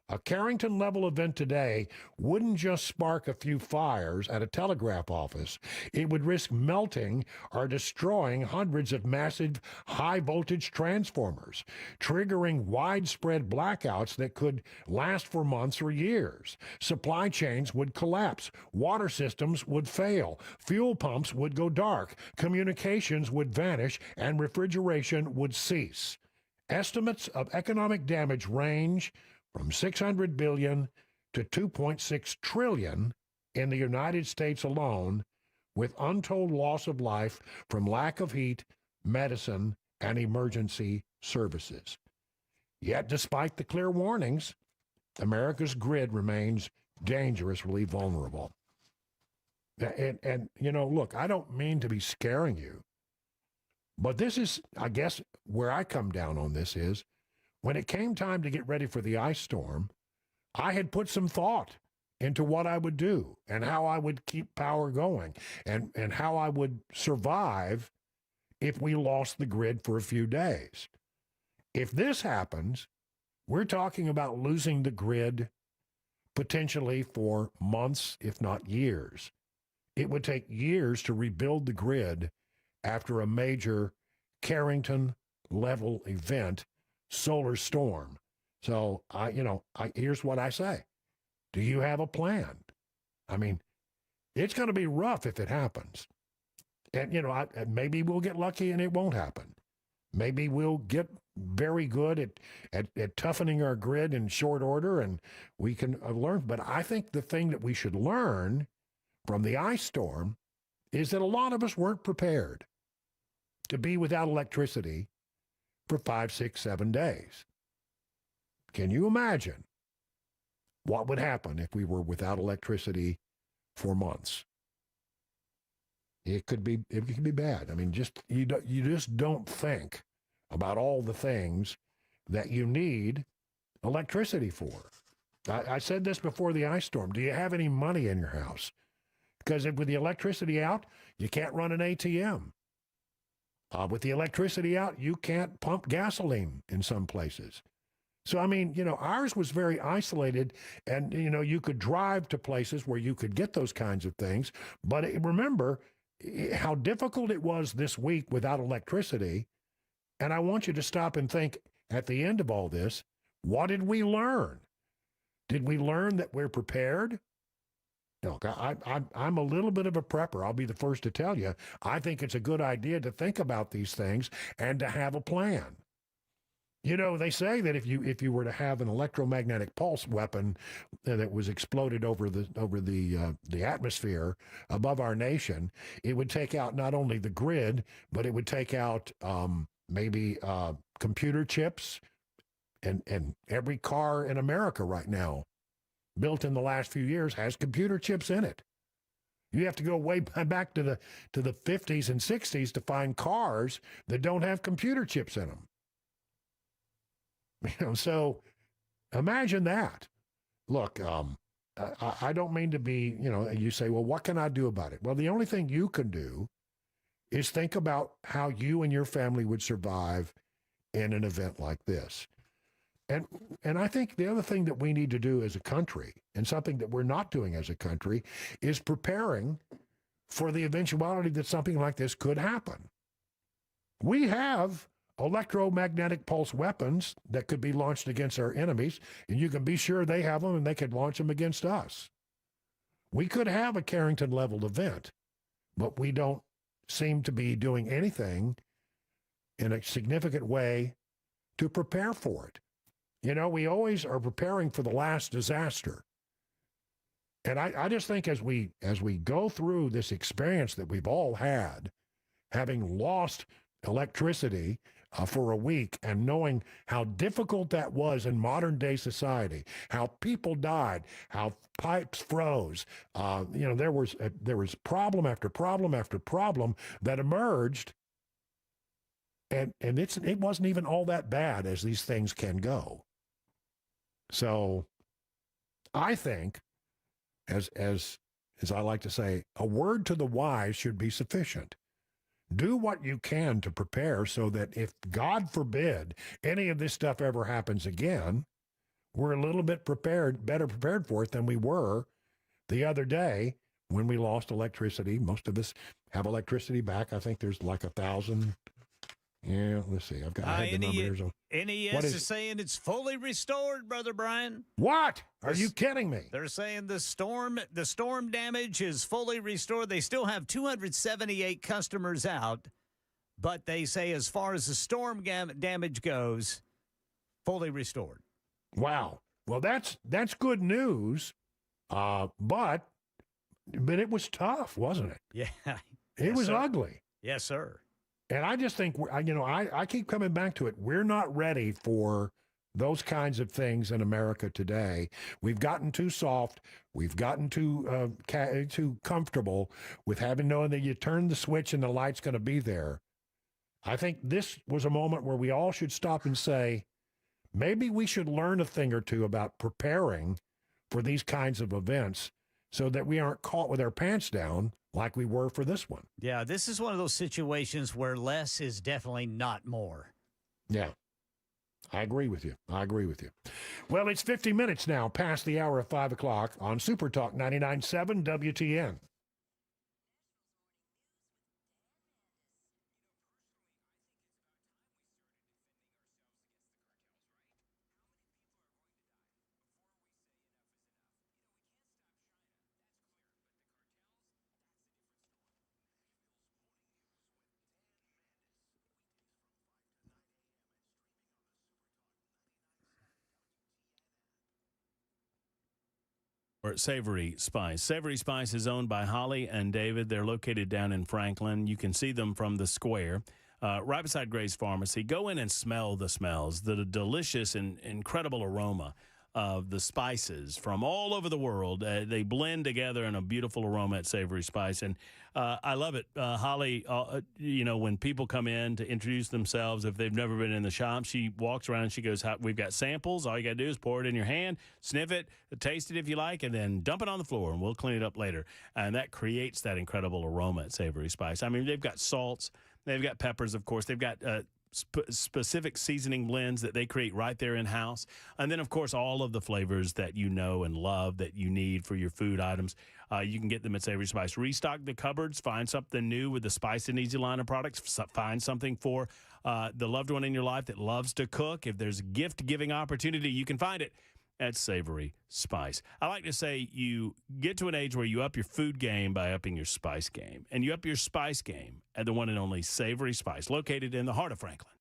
A Carrington-level event today wouldn't just spark a few fires at a telegraph office. It would risk melting or destroying hundreds of massive high-voltage transformers, triggering widespread blackouts that could last for months or years. Supply chains would collapse. Water systems would fail. Fuel pumps would go dark. Communications would vanish, and refrigeration would cease. Estimates of economic damage range from $600 billion to $2.6 trillion in the United States alone, with untold loss of life from lack of heat, medicine, and emergency services. Yet, despite the clear warnings, America's grid remains dangerously vulnerable. And look, I don't mean to be scaring you, but this is, I guess, where I come down on this is, when it came time to get ready for the ice storm, I had put some thought into what I would do and how I would keep power going and how I would survive if we lost the grid for a few days. If this happens, we're talking about losing the grid potentially for months, if not years. It would take years to rebuild the grid after a major Carrington-level event, solar storm. So, here's what I say. Do you have a plan? I mean, it's going to be rough if it happens. And, maybe we'll get lucky and it won't happen. Maybe we'll get very good at toughening our grid in short order and we can learn. But I think the thing that we should learn from the ice storm is that a lot of us weren't prepared to be without electricity for 5, 6, 7 days. Can you imagine what would happen if we were without electricity for months? It could be bad. I mean, you just don't think about all the things that you need electricity for. I said this before the ice storm. Do you have any money in your house? Because with the electricity out, you can't run an ATM. With the electricity out, you can't pump gasoline in some places. So, I mean, ours was very isolated and, you could drive to places where you could get those kinds of things. But remember how difficult it was this week without electricity And I want you to stop and think at the end of all this, what did we learn? Did we learn that we're prepared? Look, I'm a little bit of a prepper. I'll be the first to tell you. I think it's a good idea to think about these things and to have a plan. You know, they say that if you were to have an electromagnetic pulse weapon that was exploded over the atmosphere above our nation, it would take out not only the grid, but it would take out maybe computer chips, and every car in America right now, built in the last few years, has computer chips in it. You have to go way back to the 50s and 60s to find cars that don't have computer chips in them. You know, so imagine that. Look, I don't mean to be, you know, you say, well, what can I do about it? Well, the only thing you can do is think about how you and your family would survive in an event like this. And I think the other thing that we need to do as a country, and something that we're not doing as a country, is preparing for the eventuality that something like this could happen. We have electromagnetic pulse weapons that could be launched against our enemies, and you can be sure they have them and they could launch them against us. We could have a Carrington-level event, but we don't seem to be doing anything in a significant way to prepare for it. You know, we always are preparing for the last disaster. And I just think as we go through this experience that we've all had, having lost electricity for a week and knowing how difficult that was in modern day society, how people died, how pipes froze, you know, there was problem after problem after problem that emerged, and it wasn't even all that bad as these things can go. So I think, as I like to say, a word to the wise should be sufficient. Do what you can to prepare so that if, God forbid, any of this stuff ever happens again, we're a little bit better prepared for it than we were the other day when we lost electricity. Most of us have electricity back. I think there's like 1,000. Yeah, let's see. I had the number here. NES is saying it's fully restored, Brother Brian. What? Are you kidding me? They're saying the storm damage is fully restored. They still have 278 customers out, but they say as far as the storm damage goes, fully restored. Wow. Well, that's good news, but it was tough, wasn't it? Yeah. It was ugly. Yes, sir. And I just think, you know, I keep coming back to it. We're not ready for those kinds of things in America today. We've gotten too soft. We've gotten too comfortable with knowing that you turn the switch and the light's going to be there. I think this was a moment where we all should stop and say, maybe we should learn a thing or two about preparing for these kinds of events so that we aren't caught with our pants down like we were for this one. Yeah, this is one of those situations where less is definitely not more. Yeah, I agree with you. Well, it's 50 minutes now past the hour of 5 o'clock on Super Talk 99.7 WTN. Or Savory Spice. Savory Spice is owned by Holly and David. They're located down in Franklin. You can see them from the square, right beside Gray's Pharmacy. Go in and smell the smells, the delicious and incredible aroma of the spices from all over the world. They blend together in a beautiful aroma at Savory Spice, and I love it. Holly, you know, when people come in to introduce themselves, if they've never been in the shop, she walks around and she goes, we've got samples. All you got to do is pour it in your hand, sniff it, taste it if you like, and then dump it on the floor, and we'll clean it up later. And that creates that incredible aroma at Savory Spice. I mean, they've got salts. They've got peppers, of course. They've got specific seasoning blends that they create right there in house. And then, of course, all of the flavors that you know and love that you need for your food items. You can get them at Savory Spice. Restock the cupboards. Find something new with the Spice and Easy line of products. Find something for the loved one in your life that loves to cook. If there's a gift-giving opportunity, you can find it at Savory Spice. I like to say you get to an age where you up your food game by upping your spice game. And you up your spice game at the one and only Savory Spice, located in the heart of Franklin.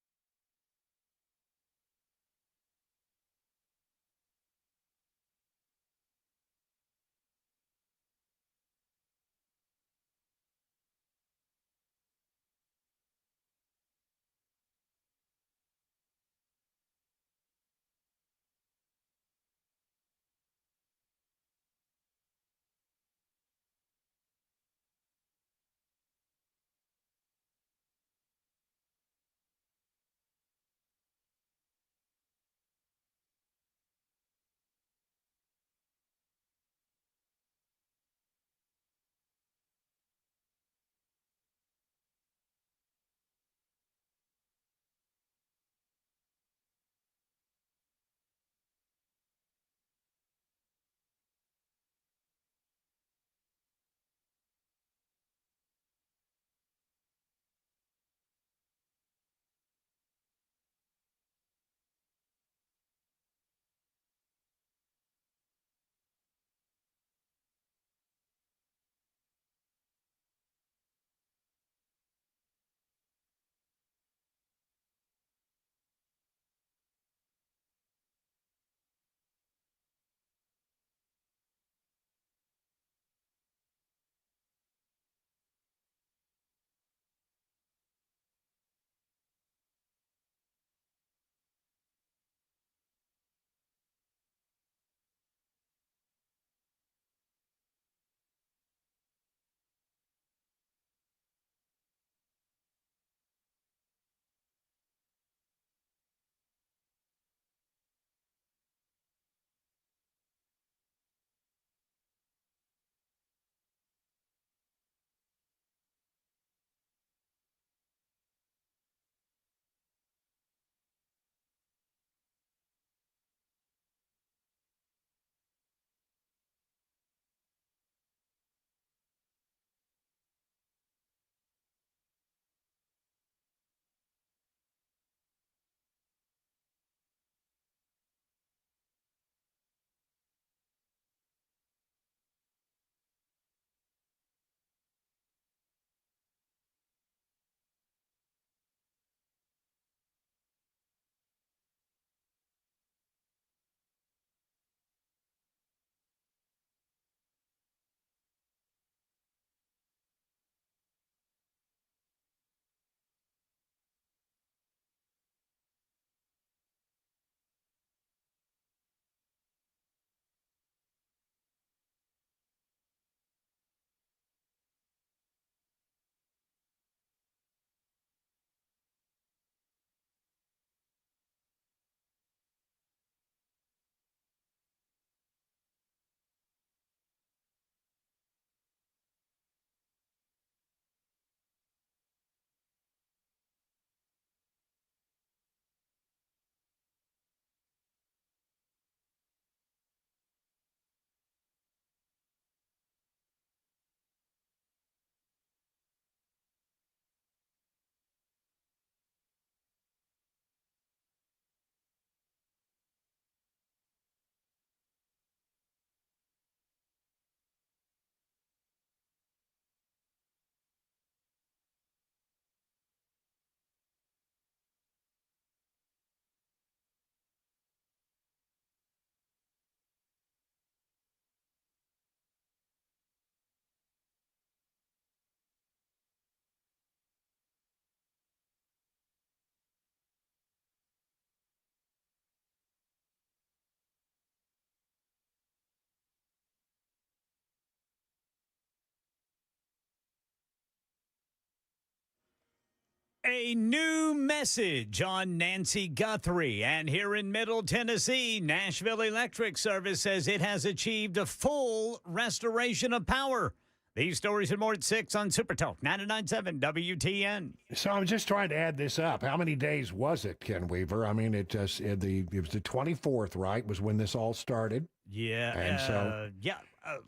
A new message on Nancy Guthrie. And here in Middle Tennessee, Nashville Electric Service says it has achieved a full restoration of power. These stories and more at 6 on Super Talk 99.7 WTN. So I'm just trying to add this up. How many days was it, Ken Weaver? I mean, it was the 24th, right? Was when this all started. Yeah. And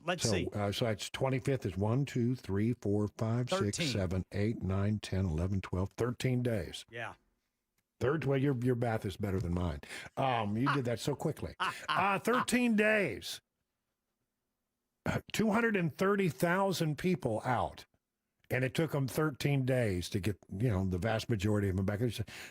let's see. So that's 25th is 1, 2, 3, 4, 5, 6, 13. 7, 8, 9, 10, 11, 12, 13 days. Yeah. Well, your math is better than mine. You did that so quickly. 13 days. 230,000 people out. And it took them 13 days to get, the vast majority of them back.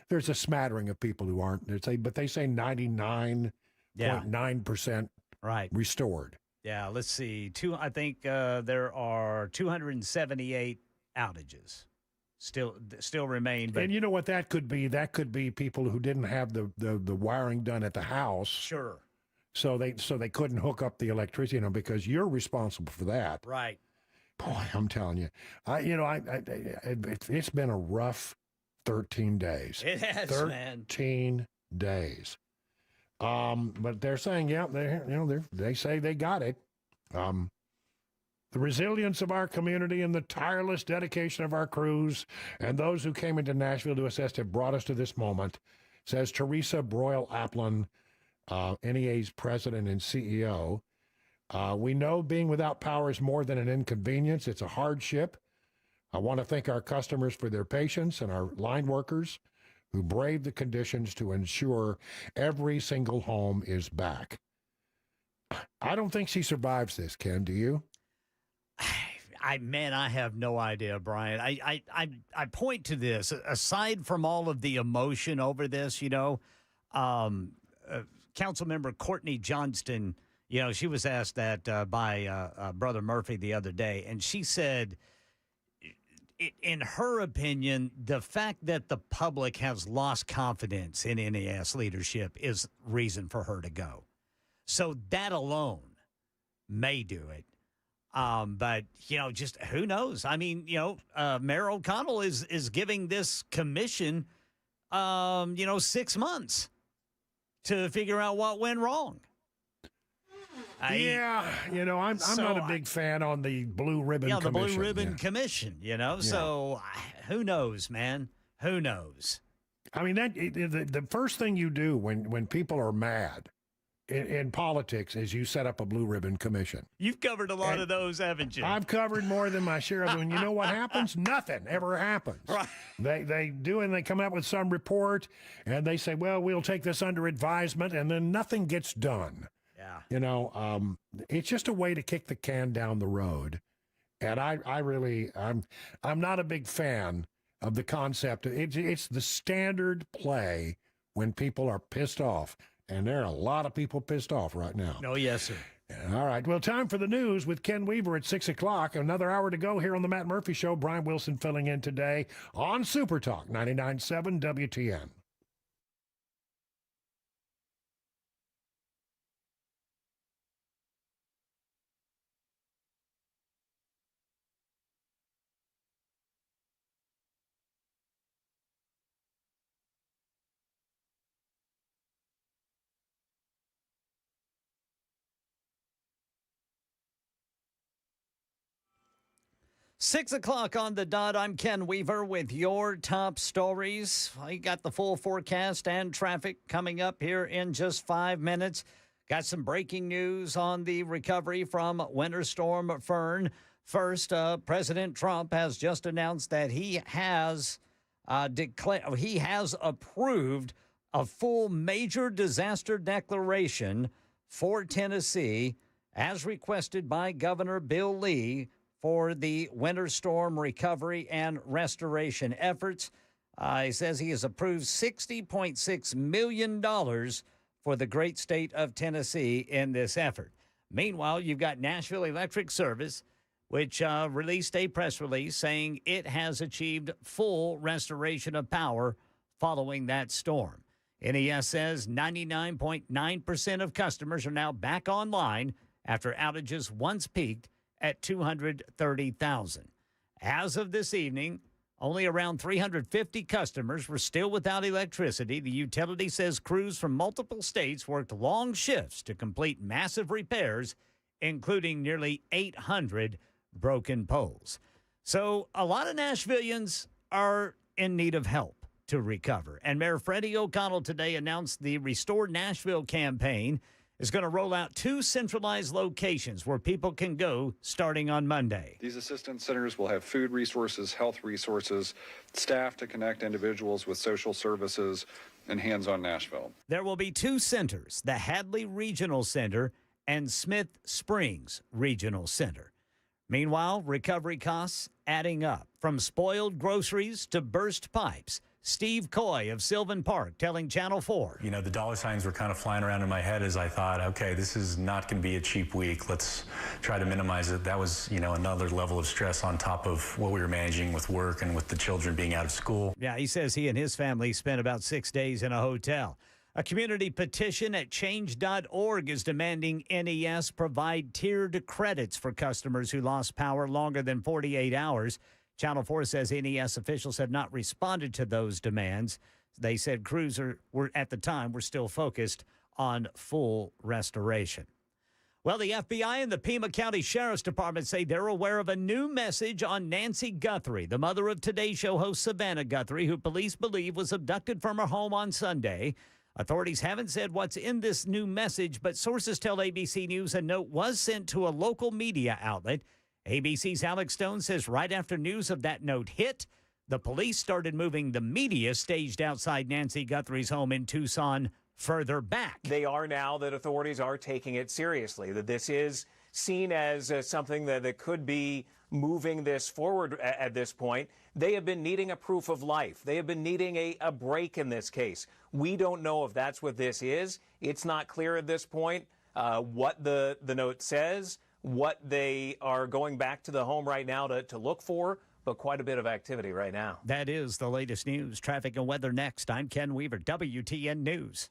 There's a smattering of people who aren't. But they say 99.9% right restored. Yeah, let's see. I think there are 278 outages still remain. But And you know what that could be? That could be people who didn't have the wiring done at the house. Sure. So they couldn't hook up the electricity, because you're responsible for that. Right. Boy, I'm telling you, it's been a rough 13 days. It has, 13 days. But they're saying, they say they got it. The resilience of our community and the tireless dedication of our crews and those who came into Nashville to assist have brought us to this moment, says Teresa Broyle-Aplin, NEA's president and CEO. We know being without power is more than an inconvenience. It's a hardship. I want to thank our customers for their patience and our line workers who braved the conditions to ensure every single home is back. I don't think she survives this, Ken. Do you? I have no idea, Brian. I point to this, aside from all of the emotion over this, Councilmember Courtney Johnston, she was asked that by Brother Murphy the other day, and she said, in her opinion, the fact that the public has lost confidence in NES leadership is reason for her to go. So that alone may do it. But, just who knows? I mean, Mayor O'Connell is giving this commission, 6 months to figure out what went wrong. I'm not a big fan on the Blue Ribbon Commission. Yeah, the Blue Ribbon Commission, So who knows, man? Who knows? I mean, the first thing you do when people are mad in politics is you set up a Blue Ribbon Commission. You've covered a lot of those, haven't you? I've covered more than my share of them. And you know what happens? Nothing ever happens. Right. They come up with some report, and they say, well, we'll take this under advisement, and then nothing gets done. Yeah. It's just a way to kick the can down the road. And I'm not a big fan of the concept. It's the standard play when people are pissed off. And there are a lot of people pissed off right now. Oh, yes, sir. All right. Well, time for the news with Ken Weaver at 6 o'clock. Another hour to go here on the Matt Murphy Show. Brian Wilson filling in today on Super Talk 99.7 WTN. Six o'clock on the dot. I'm Ken Weaver with your top stories. I got the full forecast and traffic coming up here in just 5 minutes. Got some breaking news on the recovery from Winter Storm Fern. First, President Trump has just announced that he has approved a full major disaster declaration for Tennessee, as requested by Governor Bill Lee, for the winter storm recovery and restoration efforts. He says he has approved $60.6 million for the great state of Tennessee in this effort. Meanwhile, you've got Nashville Electric Service, which released a press release saying it has achieved full restoration of power following that storm. NES says 99.9% of customers are now back online after outages once peaked at 230,000. As of this evening, only around 350 customers were still without electricity. The utility says crews from multiple states worked long shifts to complete massive repairs, including nearly 800 broken poles. So a lot of Nashvillians are in need of help to recover. And Mayor Freddie O'Connell today announced the Restore Nashville campaign is going to roll out 2 centralized locations where people can go starting on Monday. These assistance centers will have food resources, health resources, staff to connect individuals with social services, and hands-on Nashville. There will be 2 centers, the Hadley Regional Center and Smith Springs Regional Center. Meanwhile, recovery costs adding up, from spoiled groceries to burst pipes. Steve Coy of Sylvan Park telling Channel 4. You know, the dollar signs were kind of flying around in my head as I thought, okay, this is not going to be a cheap week. Let's try to minimize it. That was, another level of stress on top of what we were managing with work and with the children being out of school. Yeah, he says he and his family spent about 6 days in a hotel. A community petition at change.org is demanding NES provide tiered credits for customers who lost power longer than 48 hours. Channel 4 says NES officials have not responded to those demands. They said crews were at the time were still focused on full restoration. Well, the FBI and the Pima County Sheriff's Department say they're aware of a new message on Nancy Guthrie, the mother of Today Show host Savannah Guthrie, who police believe was abducted from her home on Sunday. Authorities haven't said what's in this new message, but sources tell ABC News a note was sent to a local media outlet. ABC's Alex Stone says right after news of that note hit, the police started moving the media staged outside Nancy Guthrie's home in Tucson further back. They are now that authorities are taking it seriously, that this is seen as something that could be moving this forward at this point. They have been needing a proof of life. They have been needing a break in this case. We don't know if that's what this is. It's not clear at this point what the note says, what they are going back to the home right now to look for, but quite a bit of activity right now. That is the latest news. Traffic and weather next. I'm Ken Weaver, WTN News.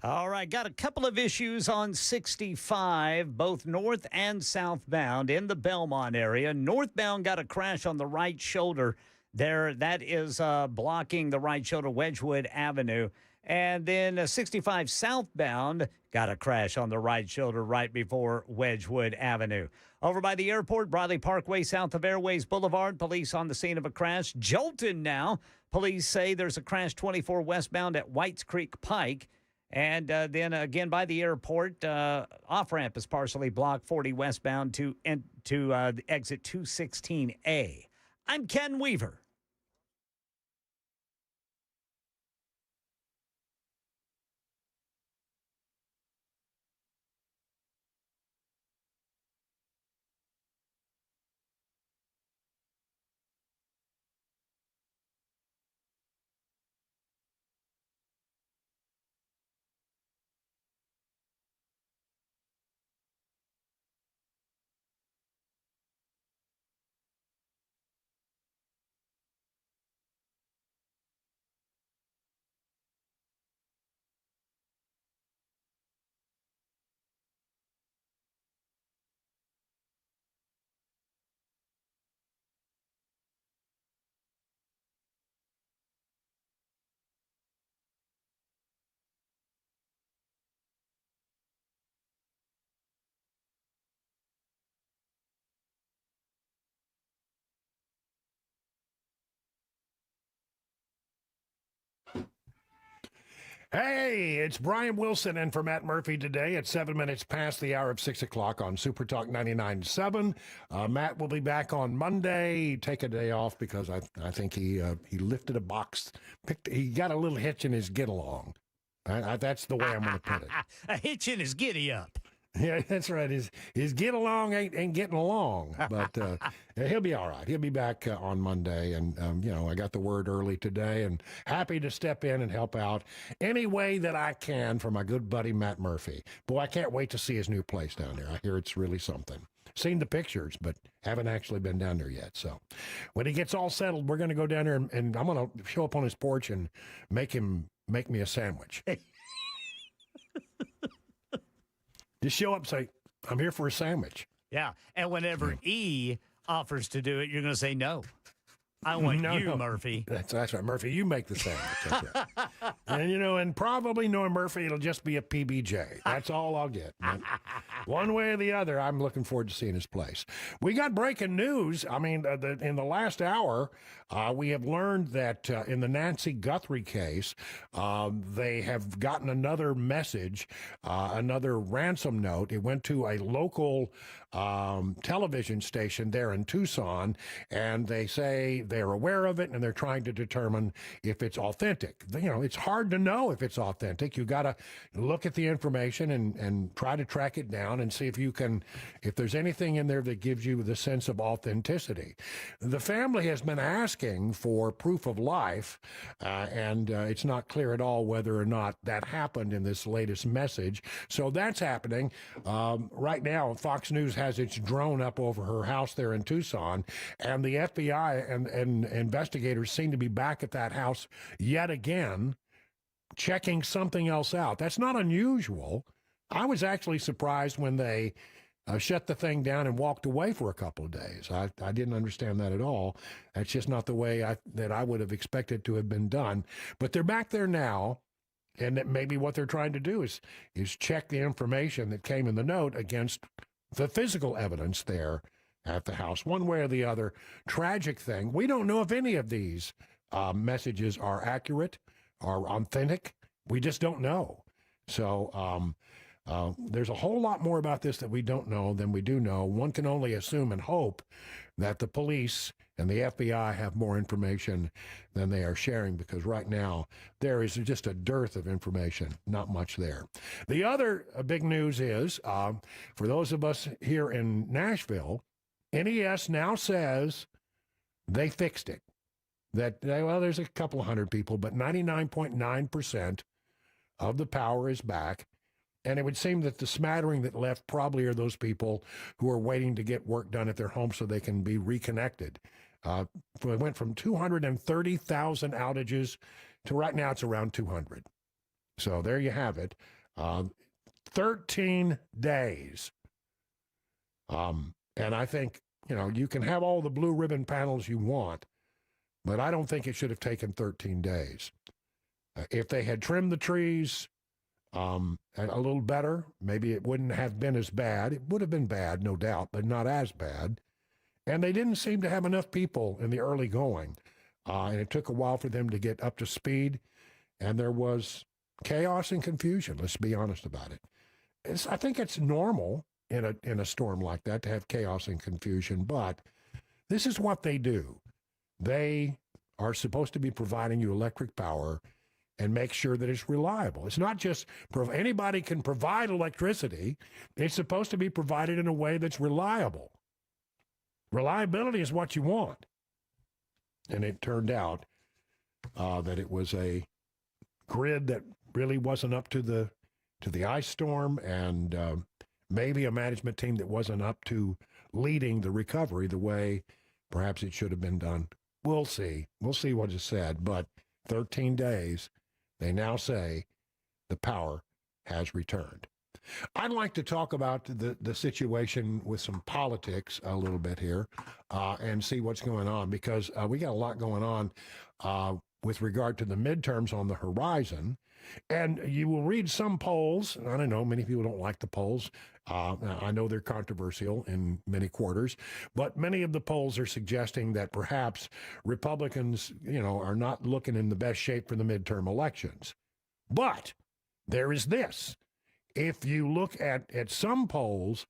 All right, got a couple of issues on 65, both north and southbound in the Belmont area. Northbound got a crash on the right shoulder there. That is blocking the right shoulder, Wedgwood Avenue. And then 65 southbound got a crash on the right shoulder right before Wedgwood Avenue. Over by the airport, Bradley Parkway, south of Airways Boulevard, police on the scene of a crash. Jolton now. Police say there's a crash 24 westbound at Whites Creek Pike. And then again by the airport, off-ramp is partially blocked, 40 westbound to exit 216A. I'm Ken Weaver. Hey, it's Brian Wilson in for Matt Murphy today at 7 minutes past the hour of 6 o'clock on Super Talk 99.7. Matt will be back on Monday. Take a day off because I think he lifted a box. He got a little hitch in his get-along. That's the way I'm going to put it. A hitch in his giddy-up. Yeah, that's right. His get along ain't getting along, but he'll be all right. He'll be back on Monday, and I got the word early today, and happy to step in and help out any way that I can for my good buddy Matt Murphy. Boy, I can't wait to see his new place down there. I hear it's really something. Seen the pictures, but haven't actually been down there yet. So when he gets all settled, we're going to go down there, and I'm going to show up on his porch and make me a sandwich. Just show up and say, I'm here for a sandwich. Yeah. And whenever E offers to do it, you're going to say no. I want you, Murphy. That's right, Murphy. You make the sandwich. That's right. And probably knowing Murphy, it'll just be a PBJ. That's all I'll get. One way or the other, I'm looking forward to seeing his place. We got breaking news. I mean, in the last hour, we have learned that in the Nancy Guthrie case, they have gotten another message, another ransom note. It went to a local television station there in Tucson, and they say they're aware of it and they're trying to determine if it's authentic. It's hard to know if it's authentic. You got to look at the information and try to track it down and see if there's anything in there that gives you the sense of authenticity. The family has been asking for proof of life, and it's not clear at all whether or not that happened in this latest message. So that's happening. Right now, Fox News has its drone up over her house there in Tucson, and the FBI and investigators seem to be back at that house yet again, checking something else out. That's not unusual. I was actually surprised when they shut the thing down and walked away for a couple of days. I didn't understand that at all. That's just not the way that I would have expected to have been done. But they're back there now, and that maybe what they're trying to do is check the information that came in the note against the physical evidence there at the house. One way or the other, tragic thing. We don't know if any of these messages are accurate or authentic. We just don't know. So there's a whole lot more about this that we don't know than we do know. One can only assume and hope that the police and the FBI have more information than they are sharing, because right now there is just a dearth of information, not much there. The other big news is, for those of us here in Nashville, NES now says they fixed it. That, well, there's a couple of hundred people, but 99.9% of the power is back. And it would seem that the smattering that left probably are those people who are waiting to get work done at their home so they can be reconnected. It went from 230,000 outages to right now it's around 200. So there you have it. 13 days. And I think, you can have all the blue ribbon panels you want, but I don't think it should have taken 13 days. If they had trimmed the trees a little better, maybe it wouldn't have been as bad. It would have been bad, no doubt, but not as bad. And they didn't seem to have enough people in the early going. And it took a while for them to get up to speed. And there was chaos and confusion. Let's be honest about it. I think it's normal in a storm like that to have chaos and confusion, but this is what they do. They are supposed to be providing you electric power and make sure that it's reliable. It's not just anybody can provide electricity. It's supposed to be provided in a way that's reliable. Reliability is what you want. And it turned out that it was a grid that really wasn't up to the ice storm, and maybe a management team that wasn't up to leading the recovery the way perhaps it should have been done. We'll see. We'll see what is said. But 13 days, they now say the power has returned. I'd like to talk about the situation with some politics a little bit here and see what's going on, because we got a lot going on with regard to the midterms on the horizon. And you will read some polls. I don't know, many people don't like the polls. I know they're controversial in many quarters, but many of the polls are suggesting that perhaps Republicans, are not looking in the best shape for the midterm elections. But there is this. If you look at some polls,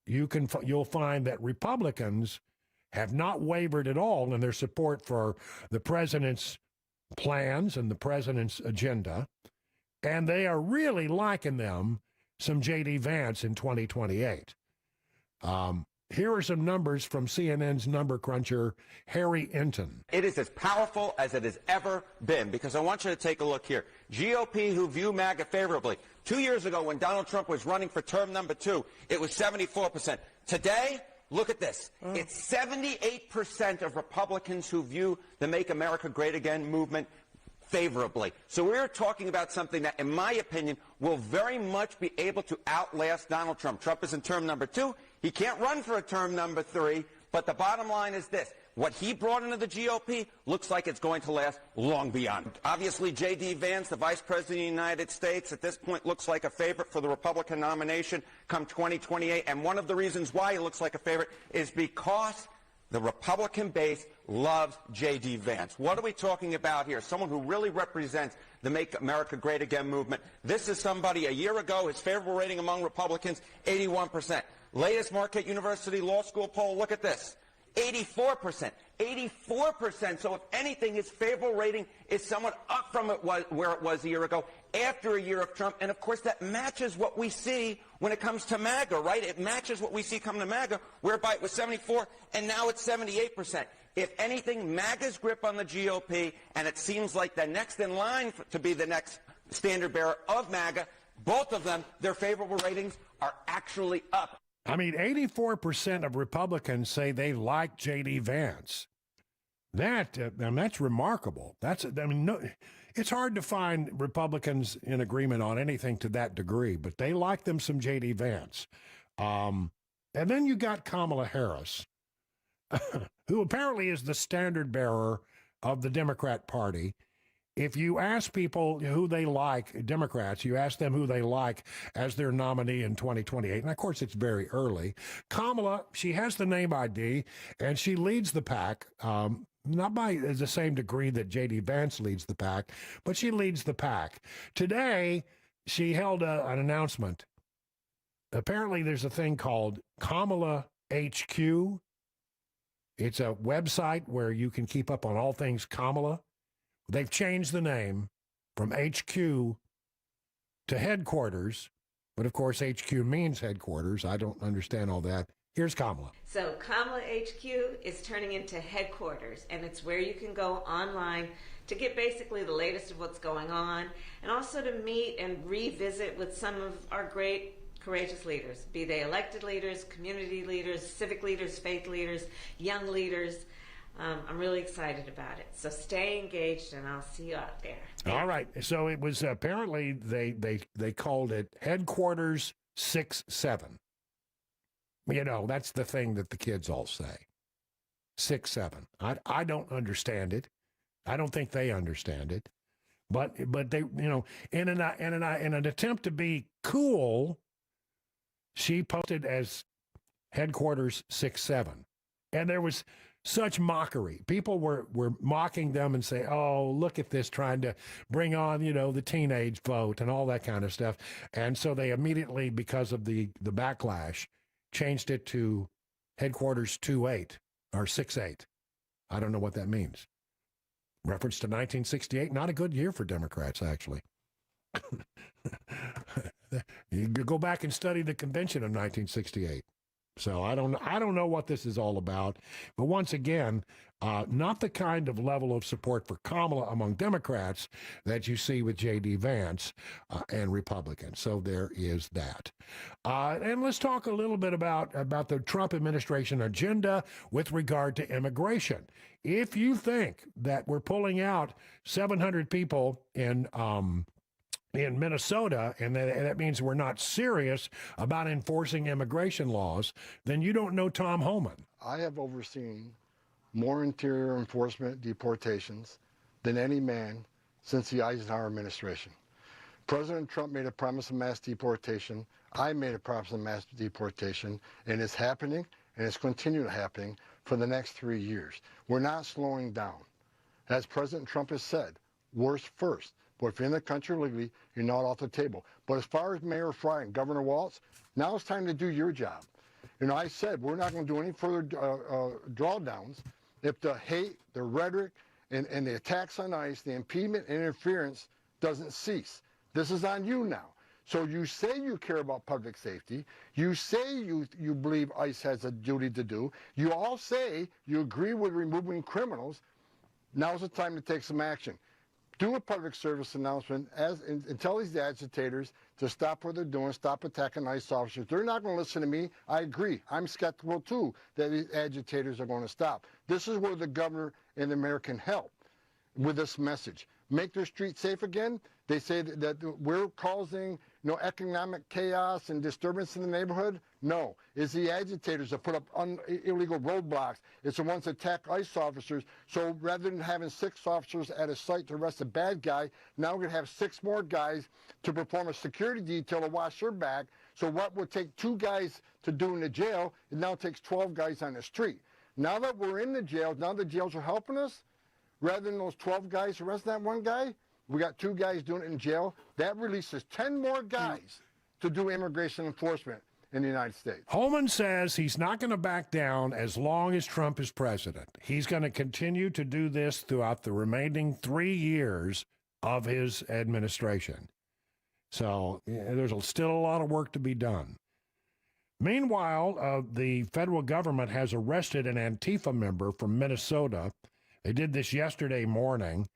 you'll find that Republicans have not wavered at all in their support for the president's plans and the president's agenda, and they are really liking them some J.D. Vance in 2028. Here are some numbers from CNN's number cruncher, Harry Enton. It is as powerful as it has ever been, because I want you to take a look here. GOP who view MAGA favorably. 2 years ago, when Donald Trump was running for term number 2, it was 74%. Today, look at this. It's 78% of Republicans who view the Make America Great Again movement favorably. So we're talking about something that, in my opinion, will very much be able to outlast Donald Trump. Trump is in term number 2. He can't run for a term number 3, but the bottom line is this. What he brought into the GOP looks like it's going to last long beyond. Obviously, J.D. Vance, the Vice President of the United States, at this point looks like a favorite for the Republican nomination come 2028. And one of the reasons why he looks like a favorite is because the Republican base loves J.D. Vance. What are we talking about here? Someone who really represents the Make America Great Again movement. This is somebody a year ago, his favorable rating among Republicans, 81%. Latest Marquette University Law School poll, look at this. 84%. 84%. So if anything, his favorable rating is somewhat up from where it was a year ago after a year of Trump. And, of course, that matches what we see when it comes to MAGA, right? It matches what we see coming to MAGA, whereby it was 74 and now it's 78%. If anything, MAGA's grip on the GOP, and it seems like the next in line to be the next standard bearer of MAGA, both of them, their favorable ratings are actually up. I mean, 84% of Republicans say they like J.D. Vance. That's remarkable. It's hard to find Republicans in agreement on anything to that degree, but they like them some J.D. Vance. And then you got Kamala Harris, who apparently is the standard bearer of the Democrat Party. If you ask people who they like, Democrats, you ask them who they like as their nominee in 2028, and of course it's very early. Kamala, she has the name ID, and she leads the pack, not by the same degree that J.D. Vance leads the pack, but she leads the pack. Today, she held an announcement. Apparently there's a thing called Kamala HQ. It's a website where you can keep up on all things Kamala. They've changed the name from HQ to headquarters, but of course HQ means headquarters. I don't understand all that. Here's Kamala. So Kamala HQ is turning into headquarters, and it's where you can go online to get basically the latest of what's going on, and also to meet and revisit with some of our great courageous leaders, be they elected leaders, community leaders, civic leaders, faith leaders, young leaders. I'm really excited about it. So stay engaged, and I'll see you out there. All right. So it was apparently they called it Headquarters 6-7. You know, that's the thing that the kids all say. 6-7. I don't understand it. I don't think they understand it. But they, you know, in an attempt to be cool, she posted as Headquarters 6-7, and there was such mockery. People were mocking them and say, oh, look at this, trying to bring on, you know, the teenage vote and all that kind of stuff. And so they immediately, because of the backlash, changed it to Headquarters 2-8 or 6-8. I don't know what that means. Reference to 1968, not a good year for Democrats, actually. You go back and study the convention of 1968. So I don't know what this is all about. But once again, not the kind of level of support for Kamala among Democrats that you see with J.D. Vance and Republicans. So there is that. And let's talk a little bit about the Trump administration agenda with regard to immigration. If you think that we're pulling out 700 people in Minnesota, and that means we're not serious about enforcing immigration laws, then you don't know Tom Homan. I have overseen more interior enforcement deportations than any man since the Eisenhower administration. President Trump made a promise of mass deportation. I made a promise of mass deportation, and it's happening, and it's continuing happening for the next 3 years. We're not slowing down. As President Trump has said, worse first. But if you're in the country legally, you're not off the table. But as far as Mayor Frey and Governor Walz, now it's time to do your job. You know, I said we're not going to do any further drawdowns if the hate, the rhetoric, and the attacks on ICE, the impediment and interference doesn't cease. This is on you now. So you say you care about public safety. You say you believe ICE has a duty to do. You all say you agree with removing criminals. Now's the time to take some action. Do a public service announcement and tell these agitators to stop what they're doing, stop attacking ICE officers. They're not going to listen to me. I agree. I'm skeptical, too, that these agitators are going to stop. This is where the governor and the mayor can help with this message. Make their streets safe again. They say that we're causing economic chaos and disturbance in the neighborhood. No, it's the agitators that put up illegal roadblocks. It's the ones that attack ICE officers. So rather than having 6 officers at a site to arrest a bad guy, now we're going to have 6 more guys to perform a security detail to watch their back. So what would take 2 guys to do in the jail, it now takes 12 guys on the street. Now that we're in the jails, now the jails are helping us, rather than those 12 guys arresting that one guy, we got 2 guys doing it in jail. That releases 10 more guys to do immigration enforcement in the United States. Holman says he's not going to back down as long as Trump is president. He's going to continue to do this throughout the remaining 3 years of his administration. So there's still a lot of work to be done. Meanwhile, the federal government has arrested an Antifa member from Minnesota. They did this yesterday morning.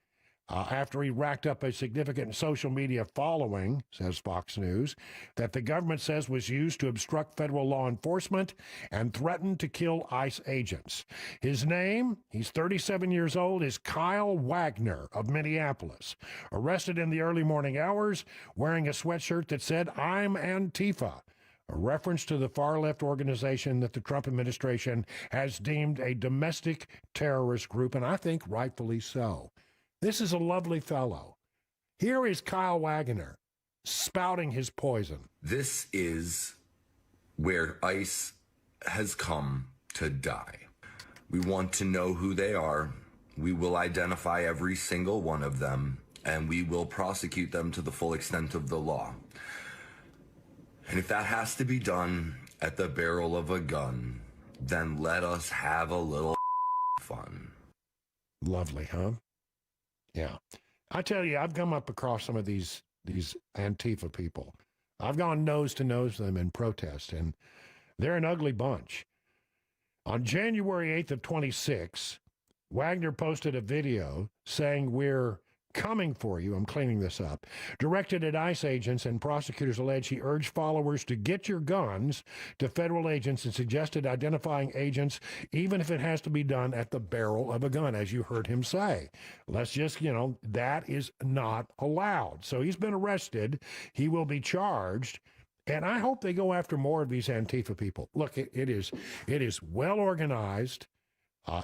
After he racked up a significant social media following, says Fox News, that the government says was used to obstruct federal law enforcement and threaten to kill ICE agents. His name, he's 37 years old, is Kyle Wagner of Minneapolis, arrested in the early morning hours wearing a sweatshirt that said, "I'm Antifa," a reference to the far-left organization that the Trump administration has deemed a domestic terrorist group, and I think rightfully so. This is a lovely fellow. Here is Kyle Wagner spouting his poison. This is where ICE has come to die. We want to know who they are. We will identify every single one of them, and we will prosecute them to the full extent of the law. And if that has to be done at the barrel of a gun, then let us have a little fun. Lovely, huh? Yeah. I tell you, I've come up across some of these Antifa people. I've gone nose to nose with them in protest, and they're an ugly bunch. On January 8th of 26, Wagner posted a video saying, "We're coming for you," I'm cleaning this up, directed at ICE agents, and prosecutors allege he urged followers to get your guns to federal agents and suggested identifying agents even if it has to be done at the barrel of a gun, as you heard him say. Let's just, that is not allowed. So he's been arrested. He will be charged. And I hope they go after more of these Antifa people. Look, it is well organized.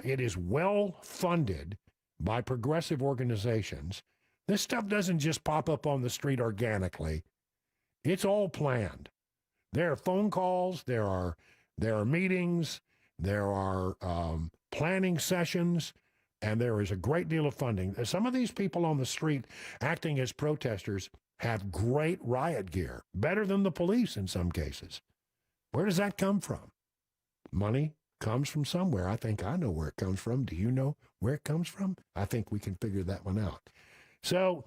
It is well funded by progressive organizations. This stuff doesn't just pop up on the street organically. It's all planned. There are phone calls, there are meetings, there are planning sessions, and there is a great deal of funding. Some of these people on the street acting as protesters have great riot gear, better than the police in some cases. Where does that come from? Money comes from somewhere. I think I know where it comes from. Do you know where it comes from? I think we can figure that one out. So,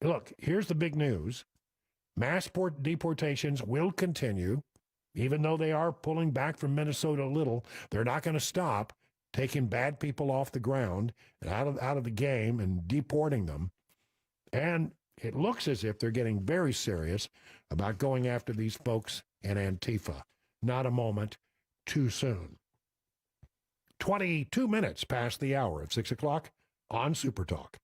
look, here's the big news. Mass deportations will continue, even though they are pulling back from Minnesota a little. They're not going to stop taking bad people off the ground and out of the game and deporting them. And it looks as if they're getting very serious about going after these folks in Antifa. Not a moment too soon. 22 minutes past the hour of 6 o'clock on Super Talk.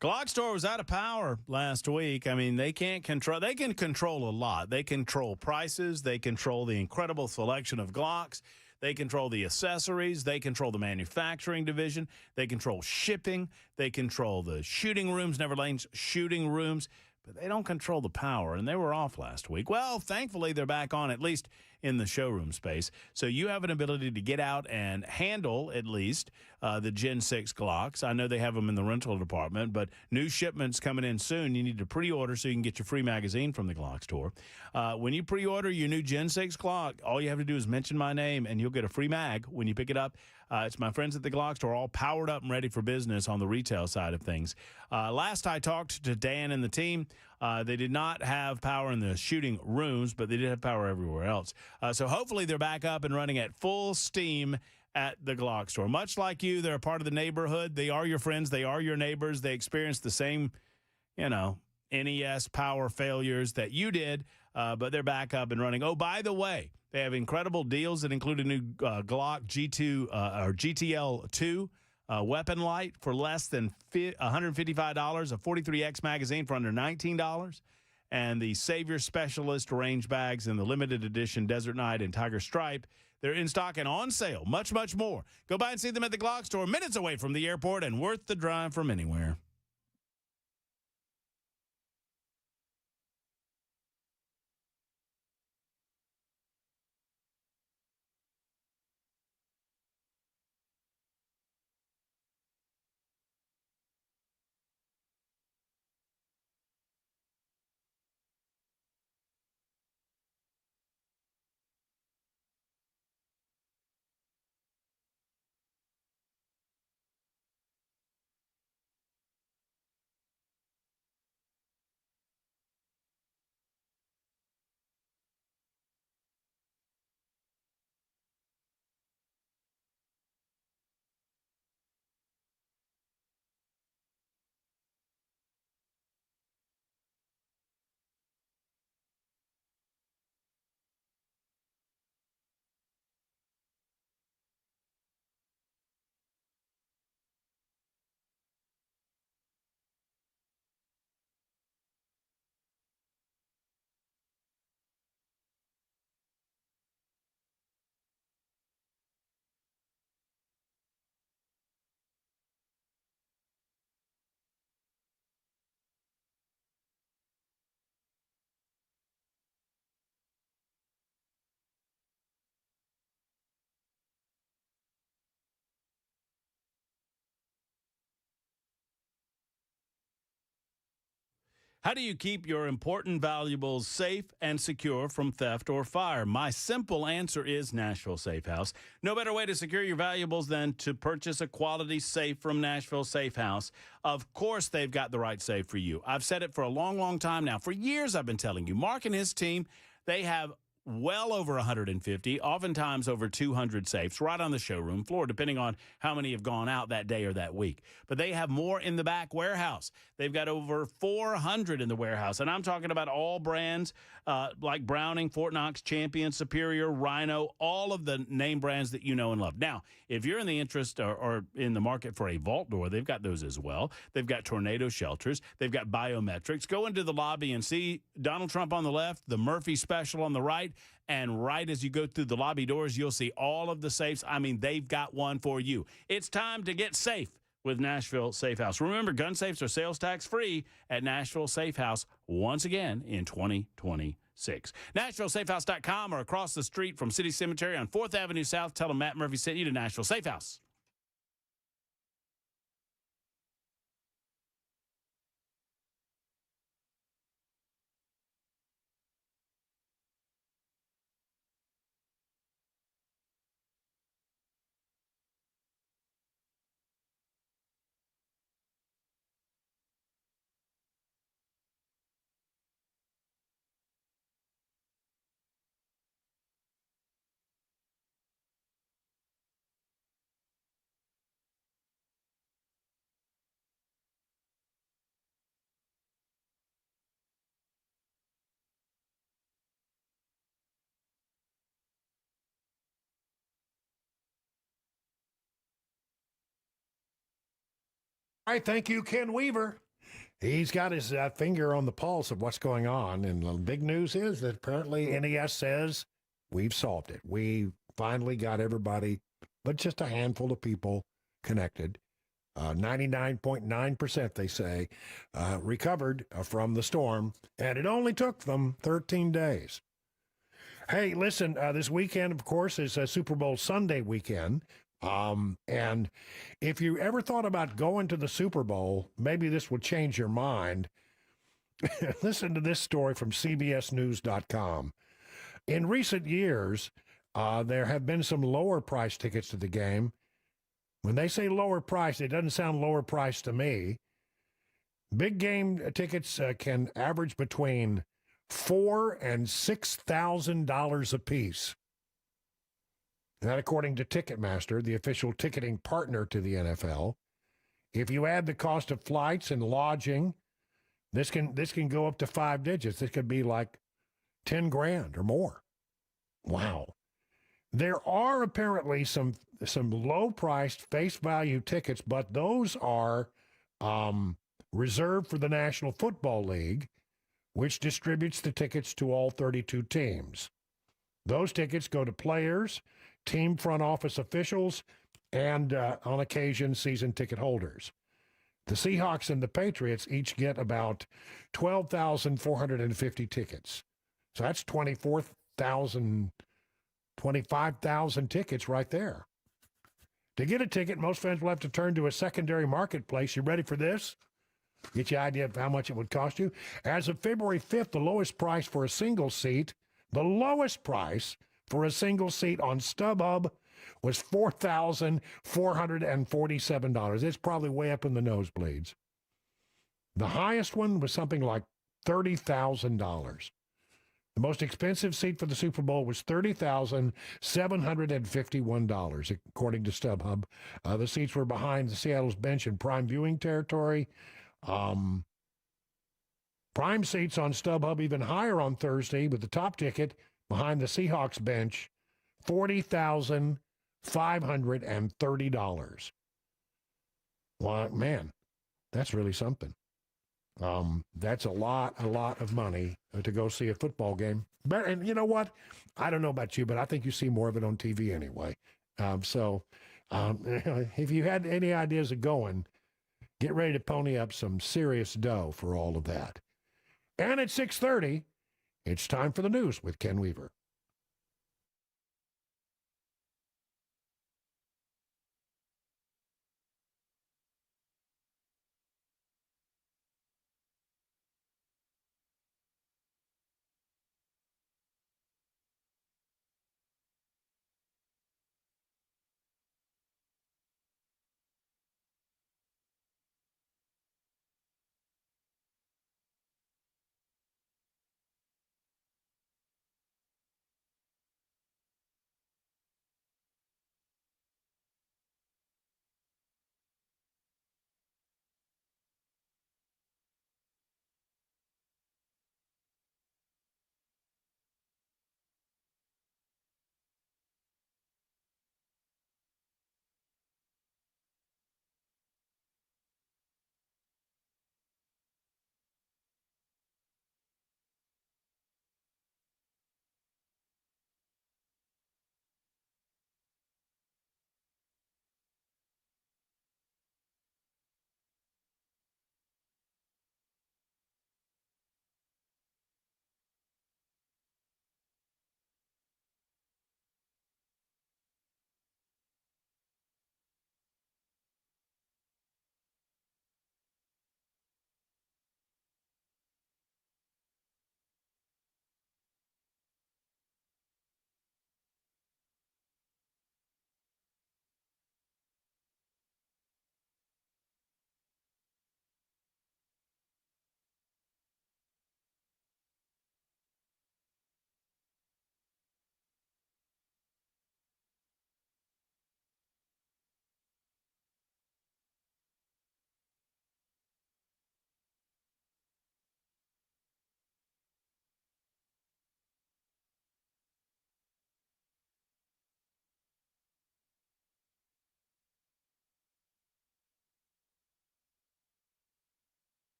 Glock Store was out of power last week. I mean, they can control a lot. They control prices. They control the incredible selection of Glocks. They control the accessories. They control the manufacturing division. They control shipping. They control the shooting rooms, Never Lane's shooting rooms. But they don't control the power, and they were off last week. Well, thankfully, they're back on, at least in the showroom space. So you have an ability to get out and handle, at least, the Gen 6 Glocks. I know they have them in the rental department, but new shipments coming in soon. You need to pre-order so you can get your free magazine from the Glock store. When you pre-order your new Gen 6 Glock, all you have to do is mention my name, and you'll get a free mag when you pick it up. It's my friends at the Glock store, all powered up and ready for business on the retail side of things. Last I talked to Dan and the team, they did not have power in the shooting rooms, but they did have power everywhere else. So hopefully they're back up and running at full steam at the Glock store. Much like you, they're a part of the neighborhood. They are your friends. They are your neighbors. They experience the same, NES power failures that you did, but they're back up and running. Oh, by the way, they have incredible deals that include a new Glock G2 or GTL2 weapon light for less than $155, a 43X magazine for under $19, and the Savior Specialist range bags and the limited edition Desert Night and Tiger Stripe. They're in stock and on sale. Much, much more. Go by and see them at the Glock store, minutes away from the airport and worth the drive from anywhere. How do you keep your important valuables safe and secure from theft or fire? My simple answer is Nashville Safe House. No better way to secure your valuables than to purchase a quality safe from Nashville Safe House. Of course, they've got the right safe for you. I've said it for a long, long time now. For years, I've been telling you, Mark and his team, they have well over 150, oftentimes over 200 safes right on the showroom floor, depending on how many have gone out that day or that week. But they have more in the back warehouse. They've got over 400 in the warehouse. And I'm talking about all brands like Browning, Fort Knox, Champion, Superior, Rhino, all of the name brands that you know and love. Now, if you're in the interest or in the market for a vault door, they've got those as well. They've got tornado shelters. They've got biometrics. Go into the lobby and see Donald Trump on the left, the Murphy Special on the right, and right as you go through the lobby doors, you'll see all of the safes. I mean, they've got one for you. It's time to get safe with Nashville Safe House. Remember, gun safes are sales tax free at Nashville Safe House once again in 2026. NashvilleSafeHouse.com or across the street from City Cemetery on 4th Avenue South. Tell them Matt Murphy sent you to Nashville Safe House. All right, thank you, Ken Weaver. He's got his finger on the pulse of what's going on. And the big news is that apparently NES says we've solved it. We finally got everybody, but just a handful of people connected. 99.9%, they say, recovered from the storm, and it only took them 13 days. Hey, listen, this weekend, of course, is a Super Bowl Sunday weekend. And if you ever thought about going to the Super Bowl, maybe this will change your mind. Listen to this story from CBSNews.com. In recent years, there have been some lower price tickets to the game. When they say lower price, it doesn't sound lower price to me. Big game tickets can average between $4,000 and $6,000 a piece. And that, according to Ticketmaster, the official ticketing partner to the NFL. If you add the cost of flights and lodging, this can go up to 5 digits. This could be like 10 grand or more. Wow. There are apparently some low-priced face value tickets, but those are reserved for the National Football League, which distributes the tickets to all 32 teams. Those tickets go to players, team front office officials, and on occasion, season ticket holders. The Seahawks and the Patriots each get about 12,450 tickets. So that's 25,000 tickets right there. To get a ticket, most fans will have to turn to a secondary marketplace. You ready for this? Get you an idea of how much it would cost you. As of February 5th, the lowest price for a single seat on StubHub was $4,447. It's probably way up in the nosebleeds. The highest one was something like $30,000. The most expensive seat for the Super Bowl was $30,751, according to StubHub. The seats were behind the Seattle's bench in prime viewing territory. Prime seats on StubHub even higher on Thursday, with the top ticket behind the Seahawks bench, $40,530. Well, man, that's really something. That's a lot of money to go see a football game. But, and you know what? I don't know about you, but I think you see more of it on TV anyway. If you had any ideas of going, get ready to pony up some serious dough for all of that. And at 6:30, it's time for the news with Ken Weaver.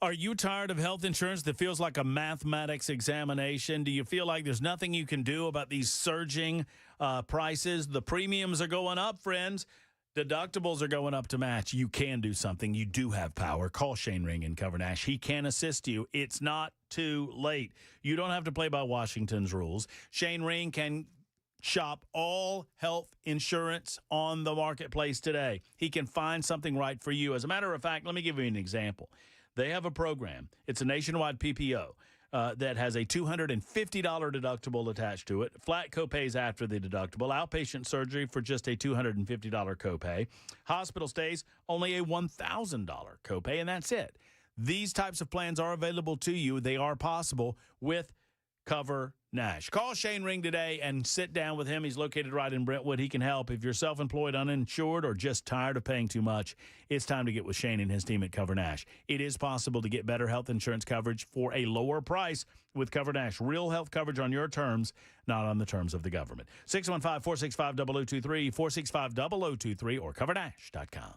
Are you tired of health insurance that feels like a mathematics examination? Do you feel like there's nothing you can do about these surging prices? The premiums are going up, friends. Deductibles are going up to match. You can do something. You do have power. Call Shane Ring in Cover Nash. He can assist you. It's not too late. You don't have to play by Washington's rules. Shane Ring can shop all health insurance on the marketplace today. He can find something right for you. As a matter of fact, let me give you an example. They have a program. It's a nationwide PPO that has a $250 deductible attached to it, flat copays after the deductible, outpatient surgery for just a $250 copay, hospital stays, only a $1,000 copay, and that's it. These types of plans are available to you. They are possible with Cover Nash. Call Shane Ring today and sit down with him. He's located right in Brentwood. He can help. If you're self-employed, uninsured, or just tired of paying too much, it's time to get with Shane and his team at Cover Nash. It is possible to get better health insurance coverage for a lower price with Cover Nash. Real health coverage on your terms, not on the terms of the government. 615-465-0023, 465-0023, or covernash.com.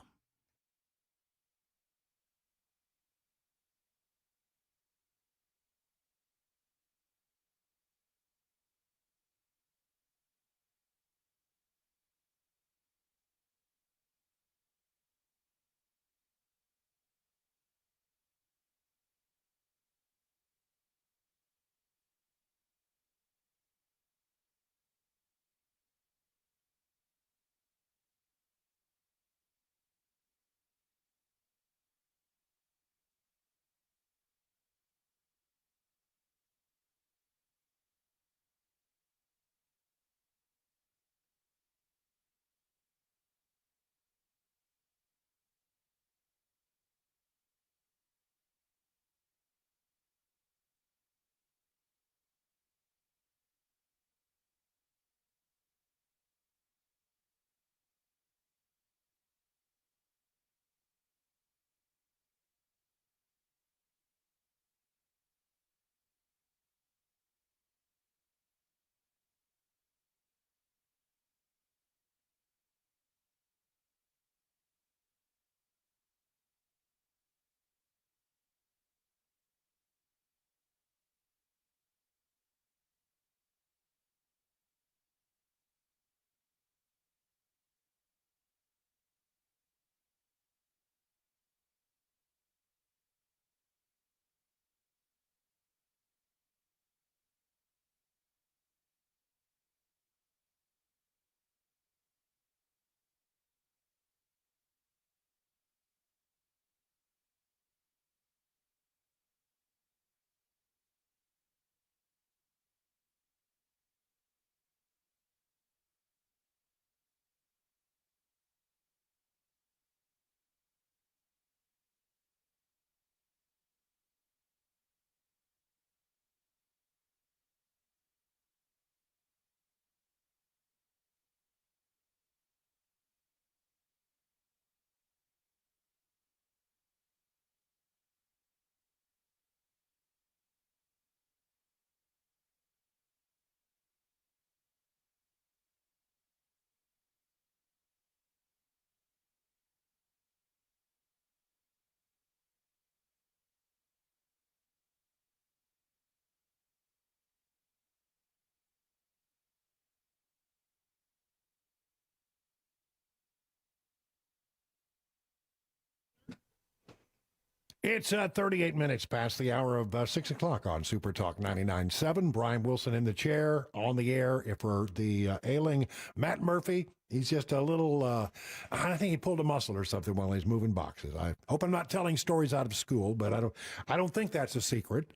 It's 38 minutes past the hour of 6 o'clock on Super Talk 99.7. Brian Wilson in the chair, on the air for the ailing Matt Murphy. He's just a little, I think he pulled a muscle or something while he's moving boxes. I hope I'm not telling stories out of school, but I don't think that's a secret.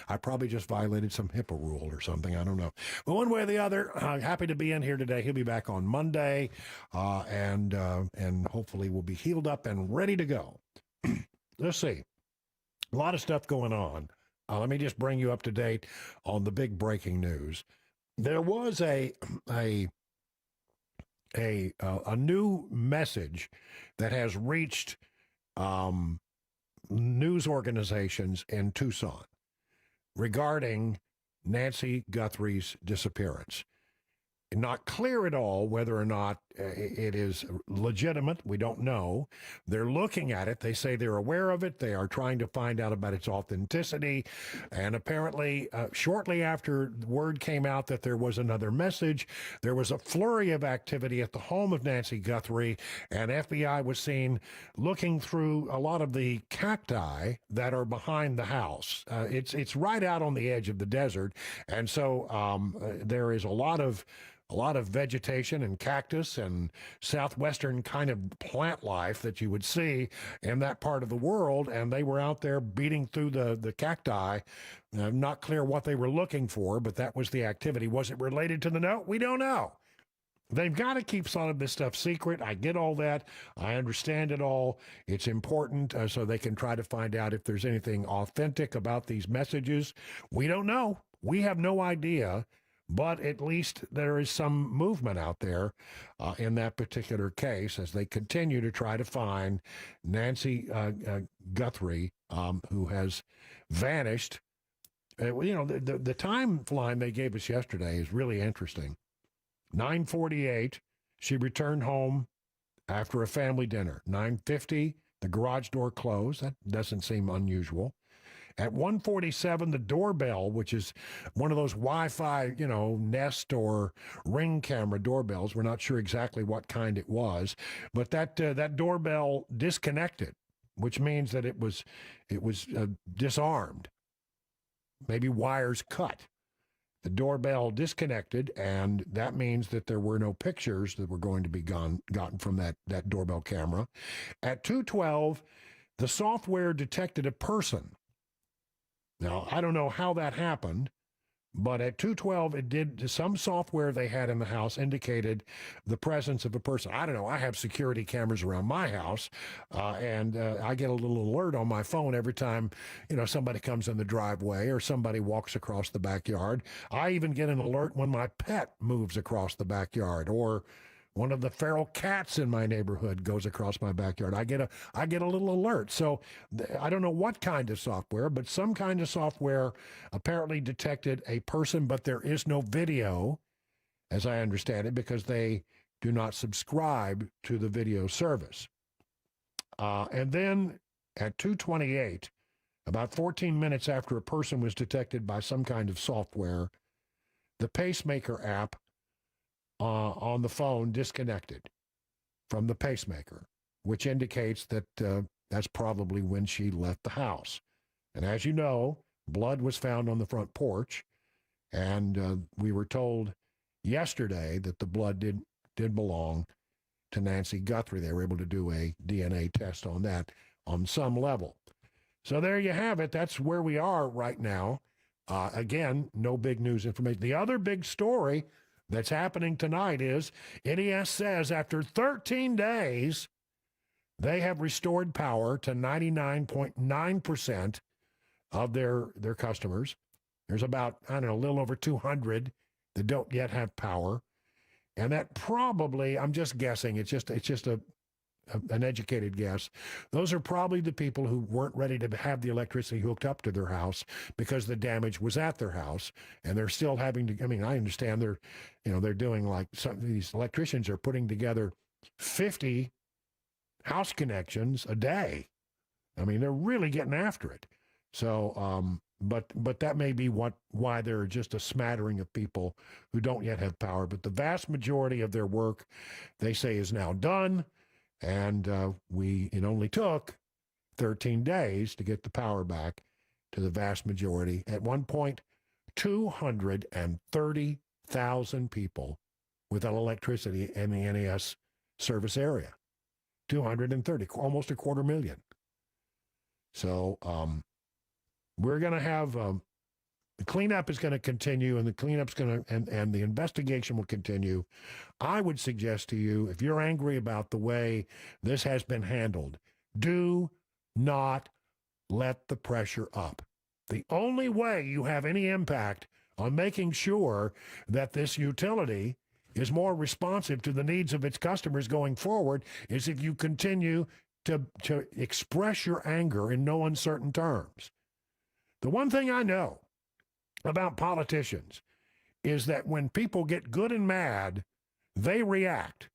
I probably just violated some HIPAA rule or something. I don't know. But one way or the other, happy to be in here today. He'll be back on Monday, and hopefully we'll be healed up and ready to go. Let's see. A lot of stuff going on. Let me just bring you up to date on the big breaking news. There was a new message that has reached news organizations in Tucson regarding Nancy Guthrie's disappearance. Not clear at all whether or not it is legitimate. We don't know. They're looking at it. They say they're aware of it. They are trying to find out about its authenticity. And apparently, shortly after the word came out that there was another message, there was a flurry of activity at the home of Nancy Guthrie, and FBI was seen looking through a lot of the cacti that are behind the house. It's right out on the edge of the desert, and so there is a lot of vegetation and cactus and southwestern kind of plant life that you would see in that part of the world, and they were out there beating through the cacti. Not clear what they were looking for, but that was the activity. Was it related to the note? We don't know. They've got to keep some of this stuff secret. I get all that. I understand it all. It's important so they can try to find out if there's anything authentic about these messages. We don't know. We have no idea. But at least there is some movement out there in that particular case as they continue to try to find Nancy Guthrie, who has vanished. The timeline they gave us yesterday is really interesting. 9:48, she returned home after a family dinner. 9:50, the garage door closed. That doesn't seem unusual. At 1:47, the doorbell, which is one of those Wi-Fi, Nest or Ring camera doorbells. We're not sure exactly what kind it was, but that doorbell disconnected, which means that it was disarmed. Maybe wires cut. The doorbell disconnected, and that means that there were no pictures that were going to be gotten from that doorbell camera. At 2:12, the software detected a person. Now, I don't know how that happened, but at 2:12, it did. Some software they had in the house indicated the presence of a person. I don't know. I have security cameras around my house, and I get a little alert on my phone every time, somebody comes in the driveway or somebody walks across the backyard. I even get an alert when my pet moves across the backyard, or one of the feral cats in my neighborhood goes across my backyard. I get a little alert. So I don't know what kind of software, but some kind of software apparently detected a person, but there is no video, as I understand it, because they do not subscribe to the video service. And then at 2:28, about 14 minutes after a person was detected by some kind of software, the pacemaker app on the phone disconnected from the pacemaker, which indicates that that's probably when she left the house. And as you know, blood was found on the front porch, and we were told yesterday that the blood did belong to Nancy Guthrie. They were able to do a DNA test on that on some level. So there you have it. That's where we are right now. Again, no big news information. The other big story that's happening tonight is NES says after 13 days, they have restored power to 99.9% of their customers. There's about, a little over 200 that don't yet have power. And that probably, I'm just guessing, it's just an educated guess. Those are probably the people who weren't ready to have the electricity hooked up to their house because the damage was at their house, and they're still having to. I understand they're doing like these electricians are putting together 50 house connections a day. They're really getting after it. So, but that may be why there are just a smattering of people who don't yet have power. But the vast majority of their work, they say, is now done. And it only took 13 days to get the power back to the vast majority. At one point, 230,000 people without electricity in the NES service area. 230, almost 250,000. So we're going to have the cleanup is going to continue, and the cleanup's going to, and the investigation will continue. I would suggest to you, if you're angry about the way this has been handled, do not let the pressure up. The only way you have any impact on making sure that this utility is more responsive to the needs of its customers going forward is if you continue to express your anger in no uncertain terms. The one thing I know about politicians is that when people get good and mad, they react.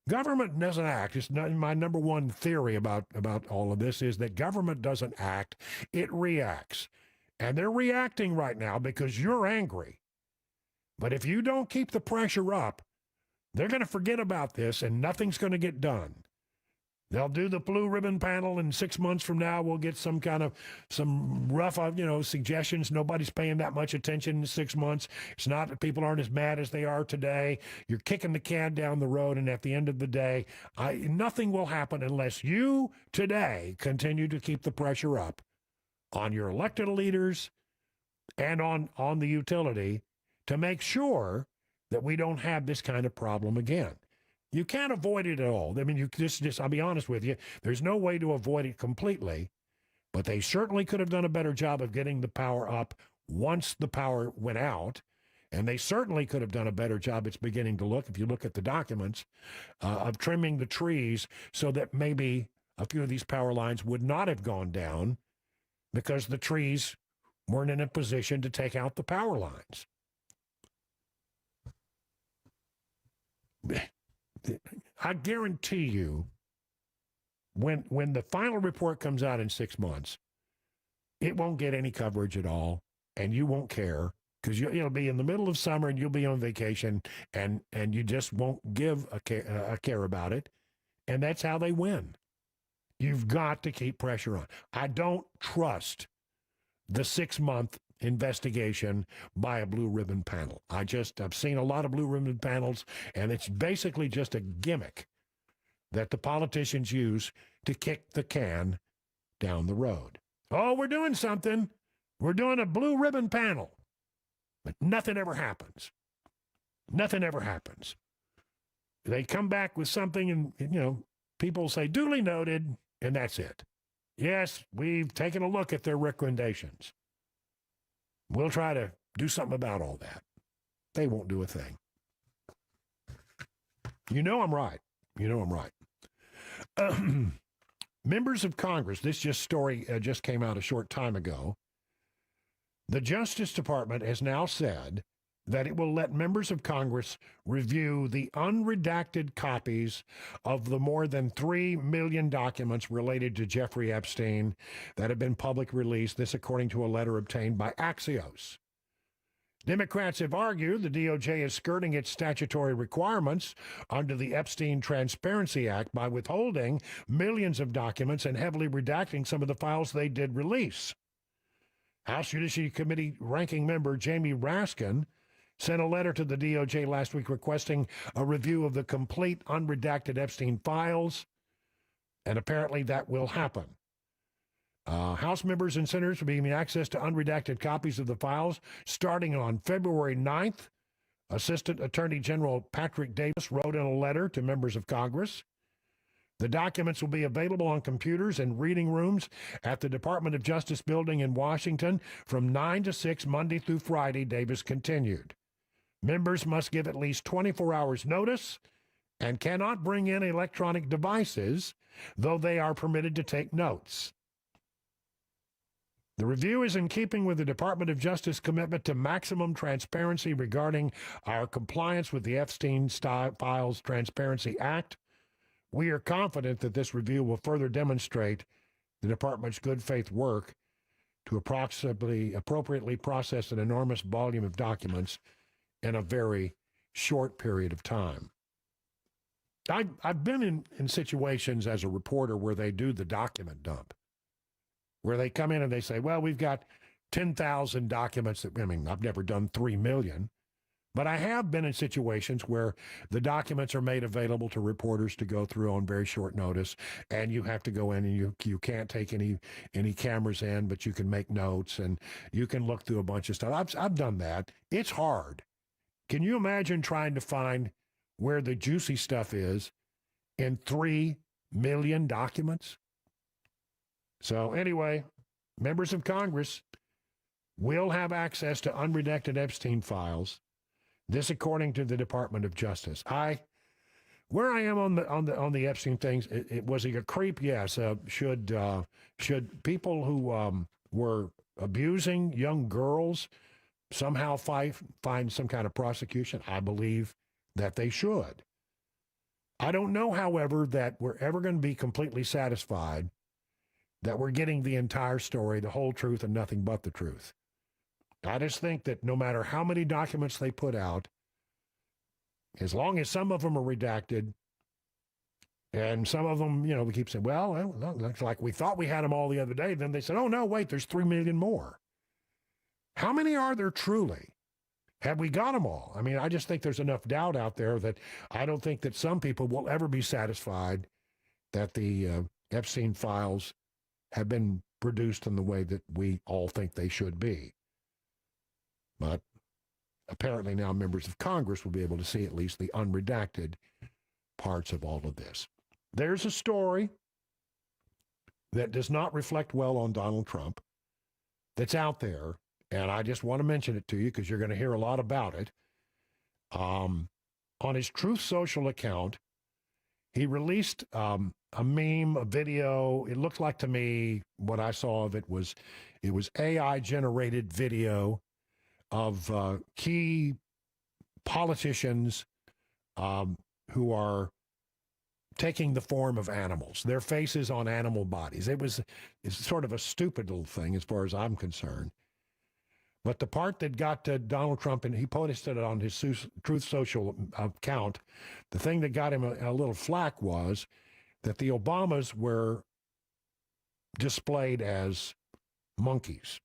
Government doesn't act. It's not, my number one theory about all of this is that government doesn't act, it reacts. And they're reacting right now because you're angry. But if you don't keep the pressure up, they're going to forget about this and nothing's going to get done. They'll do the blue ribbon panel, and 6 months from now we'll get some rough, suggestions. Nobody's paying that much attention in 6 months. It's not that people aren't as mad as they are today. You're kicking the can down the road, and at the end of the day, nothing will happen unless you today continue to keep the pressure up on your elected leaders and on the utility to make sure that we don't have this kind of problem again. You can't avoid it at all. I mean, you just I'll be honest with you, there's no way to avoid it completely, but they certainly could have done a better job of getting the power up once the power went out, and they certainly could have done a better job, it's beginning to look, if you look at the documents, of trimming the trees so that maybe a few of these power lines would not have gone down because the trees weren't in a position to take out the power lines. I guarantee you, when the final report comes out in 6 months, it won't get any coverage at all, and you won't care because it'll be in the middle of summer and you'll be on vacation, and you just won't give a care about it, and that's how they win. You've got to keep pressure on. I don't trust the 6-month investigation by a blue ribbon panel. I've seen a lot of blue ribbon panels, and it's basically just a gimmick that the politicians use to kick the can down the road. Oh, we're doing something. We're doing a blue ribbon panel. But nothing ever happens. Nothing ever happens. They come back with something and, people say, duly noted, and that's it. Yes, we've taken a look at their recommendations. We'll try to do something about all that. They won't do a thing. I'm right. I'm right. Members of Congress, this story just came out a short time ago. The Justice Department has now said that it will let members of Congress review the unredacted copies of the more than 3 million documents related to Jeffrey Epstein that have been publicly released, this according to a letter obtained by Axios. Democrats have argued the DOJ is skirting its statutory requirements under the Epstein Transparency Act by withholding millions of documents and heavily redacting some of the files they did release. House Judiciary Committee ranking member Jamie Raskin sent a letter to the DOJ last week requesting a review of the complete unredacted Epstein files, and apparently that will happen. House members and senators will be given access to unredacted copies of the files starting on February 9th. Assistant Attorney General Patrick Davis wrote in a letter to members of Congress. The documents will be available on computers and reading rooms at the Department of Justice building in Washington from 9 to 6 Monday through Friday, Davis continued. Members must give at least 24 hours notice and cannot bring in electronic devices, though they are permitted to take notes. The review is in keeping with the Department of Justice commitment to maximum transparency regarding our compliance with the Epstein Files Transparency Act. We are confident that this review will further demonstrate the department's good faith work to appropriately process an enormous volume of documents in a very short period of time. I've been in situations as a reporter where they do the document dump, where they come in and they say, well, we've got 10,000 documents I've never done 3 million, but I have been in situations where the documents are made available to reporters to go through on very short notice, and you have to go in and you can't take any cameras in, but you can make notes and you can look through a bunch of stuff. I've done that. It's hard. Can you imagine trying to find where the juicy stuff is in 3 million documents? So anyway, members of Congress will have access to unredacted Epstein files. This, according to the Department of Justice. Where I am on the Epstein things, was he a creep? Yes. Should people who were abusing young girls somehow find some kind of prosecution? I believe that they should. I don't know, however, that we're ever going to be completely satisfied that we're getting the entire story, the whole truth, and nothing but the truth. I just think that no matter how many documents they put out, as long as some of them are redacted, and some of them, you know, we keep saying, well, looks like we thought we had them all the other day. Then they said, oh, no, wait, there's 3 million more. How many are there truly? Have we got them all? I mean, I just think there's enough doubt out there that I don't think that some people will ever be satisfied that the Epstein files have been produced in the way that we all think they should be. But apparently now members of Congress will be able to see at least the unredacted parts of all of this. There's a story that does not reflect well on Donald Trump that's out there, and I just want to mention it to you because you're going to hear a lot about it. On his Truth Social account, he released a meme, a video. It looked like to me, what I saw of it was AI-generated video of key politicians who are taking the form of animals, their faces on animal bodies. It's sort of a stupid little thing as far as I'm concerned. But the part that got Donald Trump, and he posted it on his Truth Social account, the thing that got him a little flack was that the Obamas were displayed as monkeys.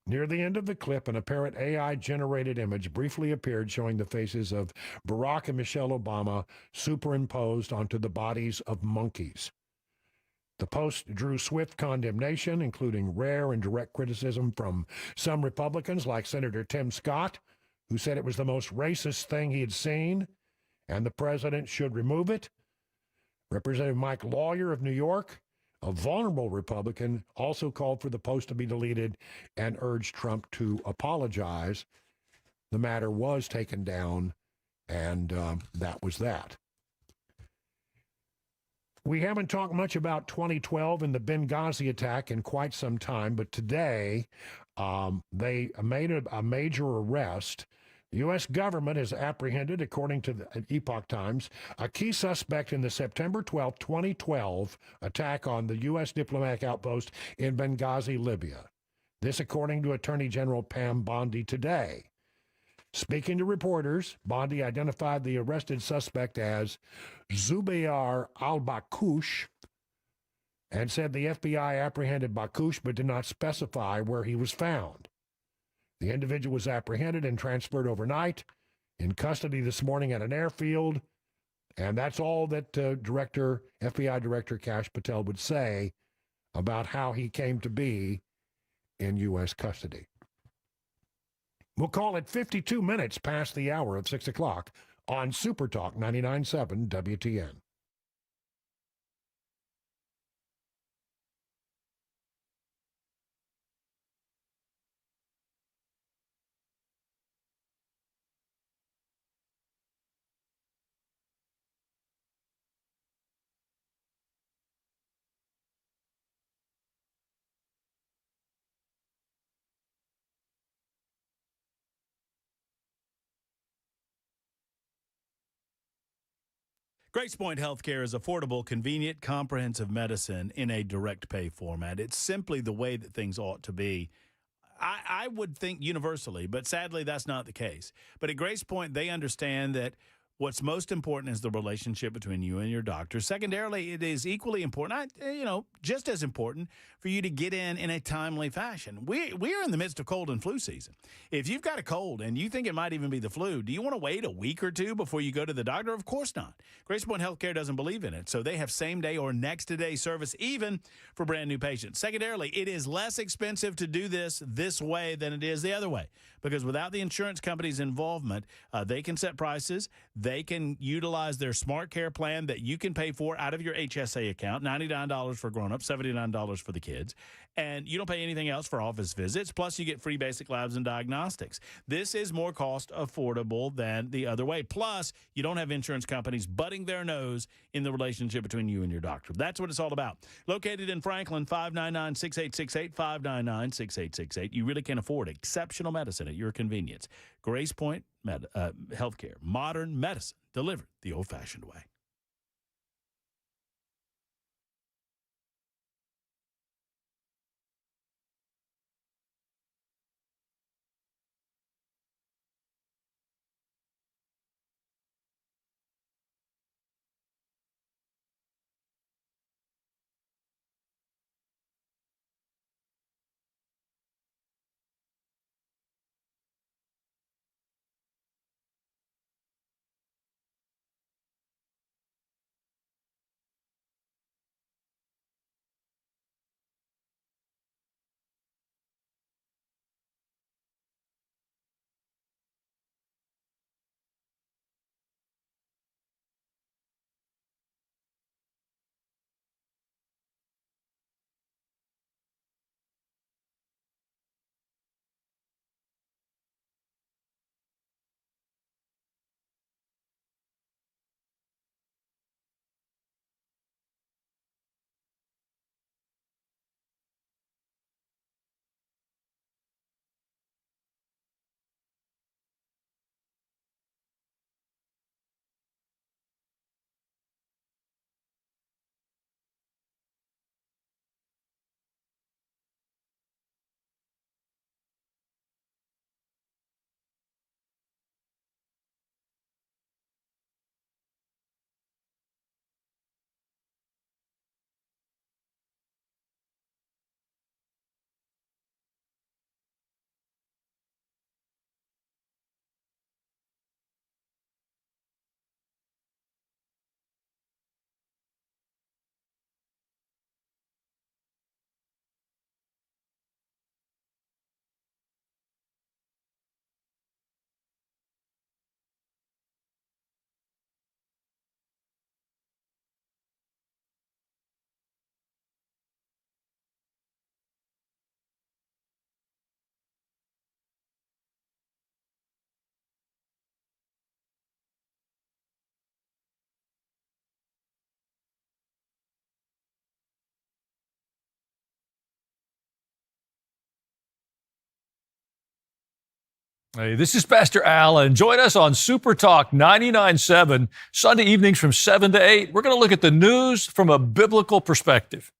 Near the end of the clip, an apparent AI-generated image briefly appeared showing the faces of Barack and Michelle Obama superimposed onto the bodies of monkeys. The post drew swift condemnation, including rare and direct criticism from some Republicans like Senator Tim Scott, who said it was the most racist thing he had seen, and the president should remove it. Representative Mike Lawyer of New York, a vulnerable Republican, also called for the post to be deleted and urged Trump to apologize. The matter was taken down, and that was that. We haven't talked much about 2012 and the Benghazi attack in quite some time, but today they made a major arrest. The U.S. government has apprehended, according to the Epoch Times, a key suspect in the September 12, 2012 attack on the U.S. diplomatic outpost in Benghazi, Libya. This according to Attorney General Pam Bondi today. Speaking to reporters, Bondi identified the arrested suspect as Zubair al-Bakush and said the FBI apprehended Bakush but did not specify where he was found. The individual was apprehended and transferred overnight, in custody this morning at an airfield, and that's all that FBI Director Kash Patel would say about how he came to be in U.S. custody. We'll call it 52 minutes past the hour of 6 o'clock on Super Talk 99.7 WTN. Grace Point Healthcare is affordable, convenient, comprehensive medicine in a direct pay format. It's simply the way that things ought to be. I would think universally, but sadly that's not the case. But at Grace Point, they understand that what's most important is the relationship between you and your doctor. Secondarily, it is equally important, just as important, for you to get in a timely fashion. We are in the midst of cold and flu season. If you've got a cold and you think it might even be the flu, do you want to wait a week or two before you go to the doctor? Of course not. Grace Point Healthcare doesn't believe in it, so they have same-day or next-day service even for brand-new patients. Secondarily, it is less expensive to do this way than it is the other way, because without the insurance company's involvement, they can set prices. They can utilize their Smart Care plan that you can pay for out of your HSA account, $99 for grown-ups, $79 for the kids. and you don't pay anything else for office visits. Plus, you get free basic labs and diagnostics. This is more cost affordable than the other way. Plus, you don't have insurance companies butting their nose in the relationship between you and your doctor. That's what it's all about. Located in Franklin, 599-6868, 599-6868. You really can afford exceptional medicine at your convenience. Grace Point Healthcare. Modern medicine delivered the old-fashioned way. Hey, this is Pastor Al, and join us on Super Talk 99.7, Sunday evenings from 7 to 8. We're going to look at the news from a biblical perspective.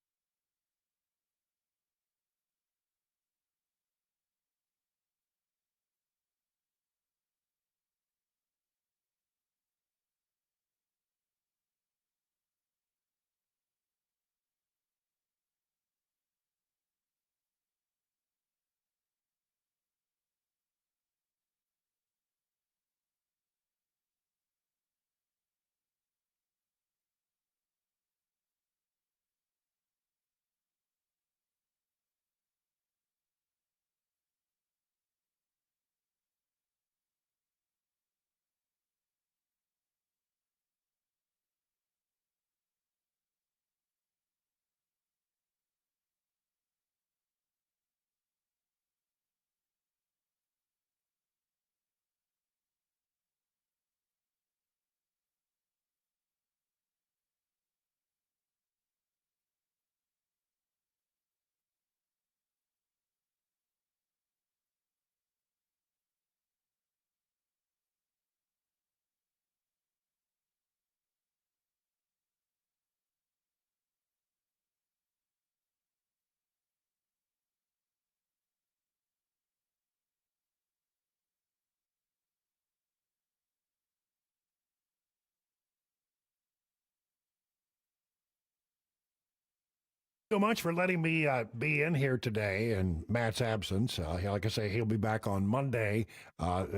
So much for letting me be in here today in Matt's absence. Like I say, he'll be back on Monday.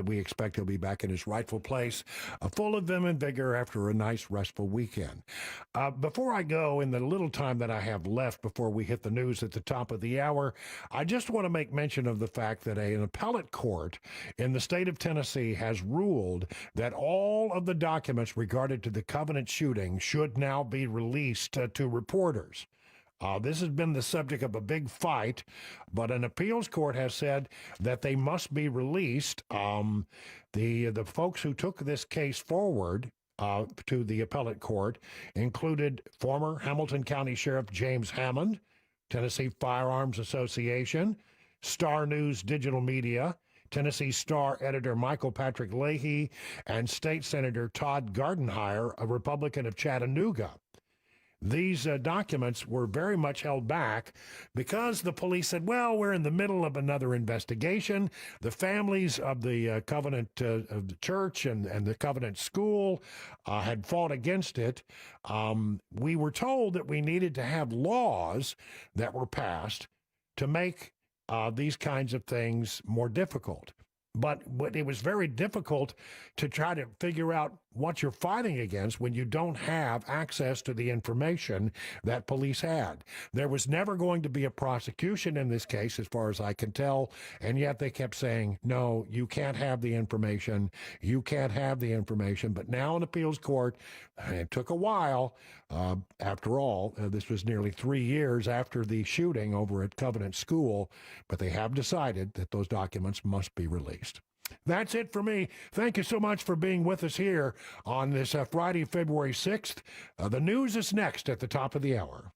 We expect he'll be back in his rightful place, full of vim and vigor after a nice, restful weekend. Before I go, in the little time that I have left before we hit the news at the top of the hour, I just want to make mention of the fact that an appellate court in the state of Tennessee has ruled that all of the documents regarding to the Covenant shooting should now be released to reporters. This has been the subject of a big fight, but an appeals court has said that they must be released. The folks who took this case forward to the appellate court included former Hamilton County Sheriff James Hammond, Tennessee Firearms Association, Star News Digital Media, Tennessee Star editor Michael Patrick Leahy, and State Senator Todd Gardenhire, a Republican of Chattanooga. These documents were very much held back because the police said, well, we're in the middle of another investigation. The families of the Covenant of the church and the Covenant school had fought against it. We were told that we needed to have laws that were passed to make these kinds of things more difficult. But it was very difficult to try to figure out what you're fighting against when you don't have access to the information that police had. There was never going to be a prosecution in this case, as far as I can tell, and yet they kept saying, no, you can't have the information. You can't have the information. But now in appeals court, it took a while. After all, this was nearly 3 years after the shooting over at Covenant School, but they have decided that those documents must be released. That's it for me. Thank you so much for being with us here on this Friday, February 6th. The news is next at the top of the hour.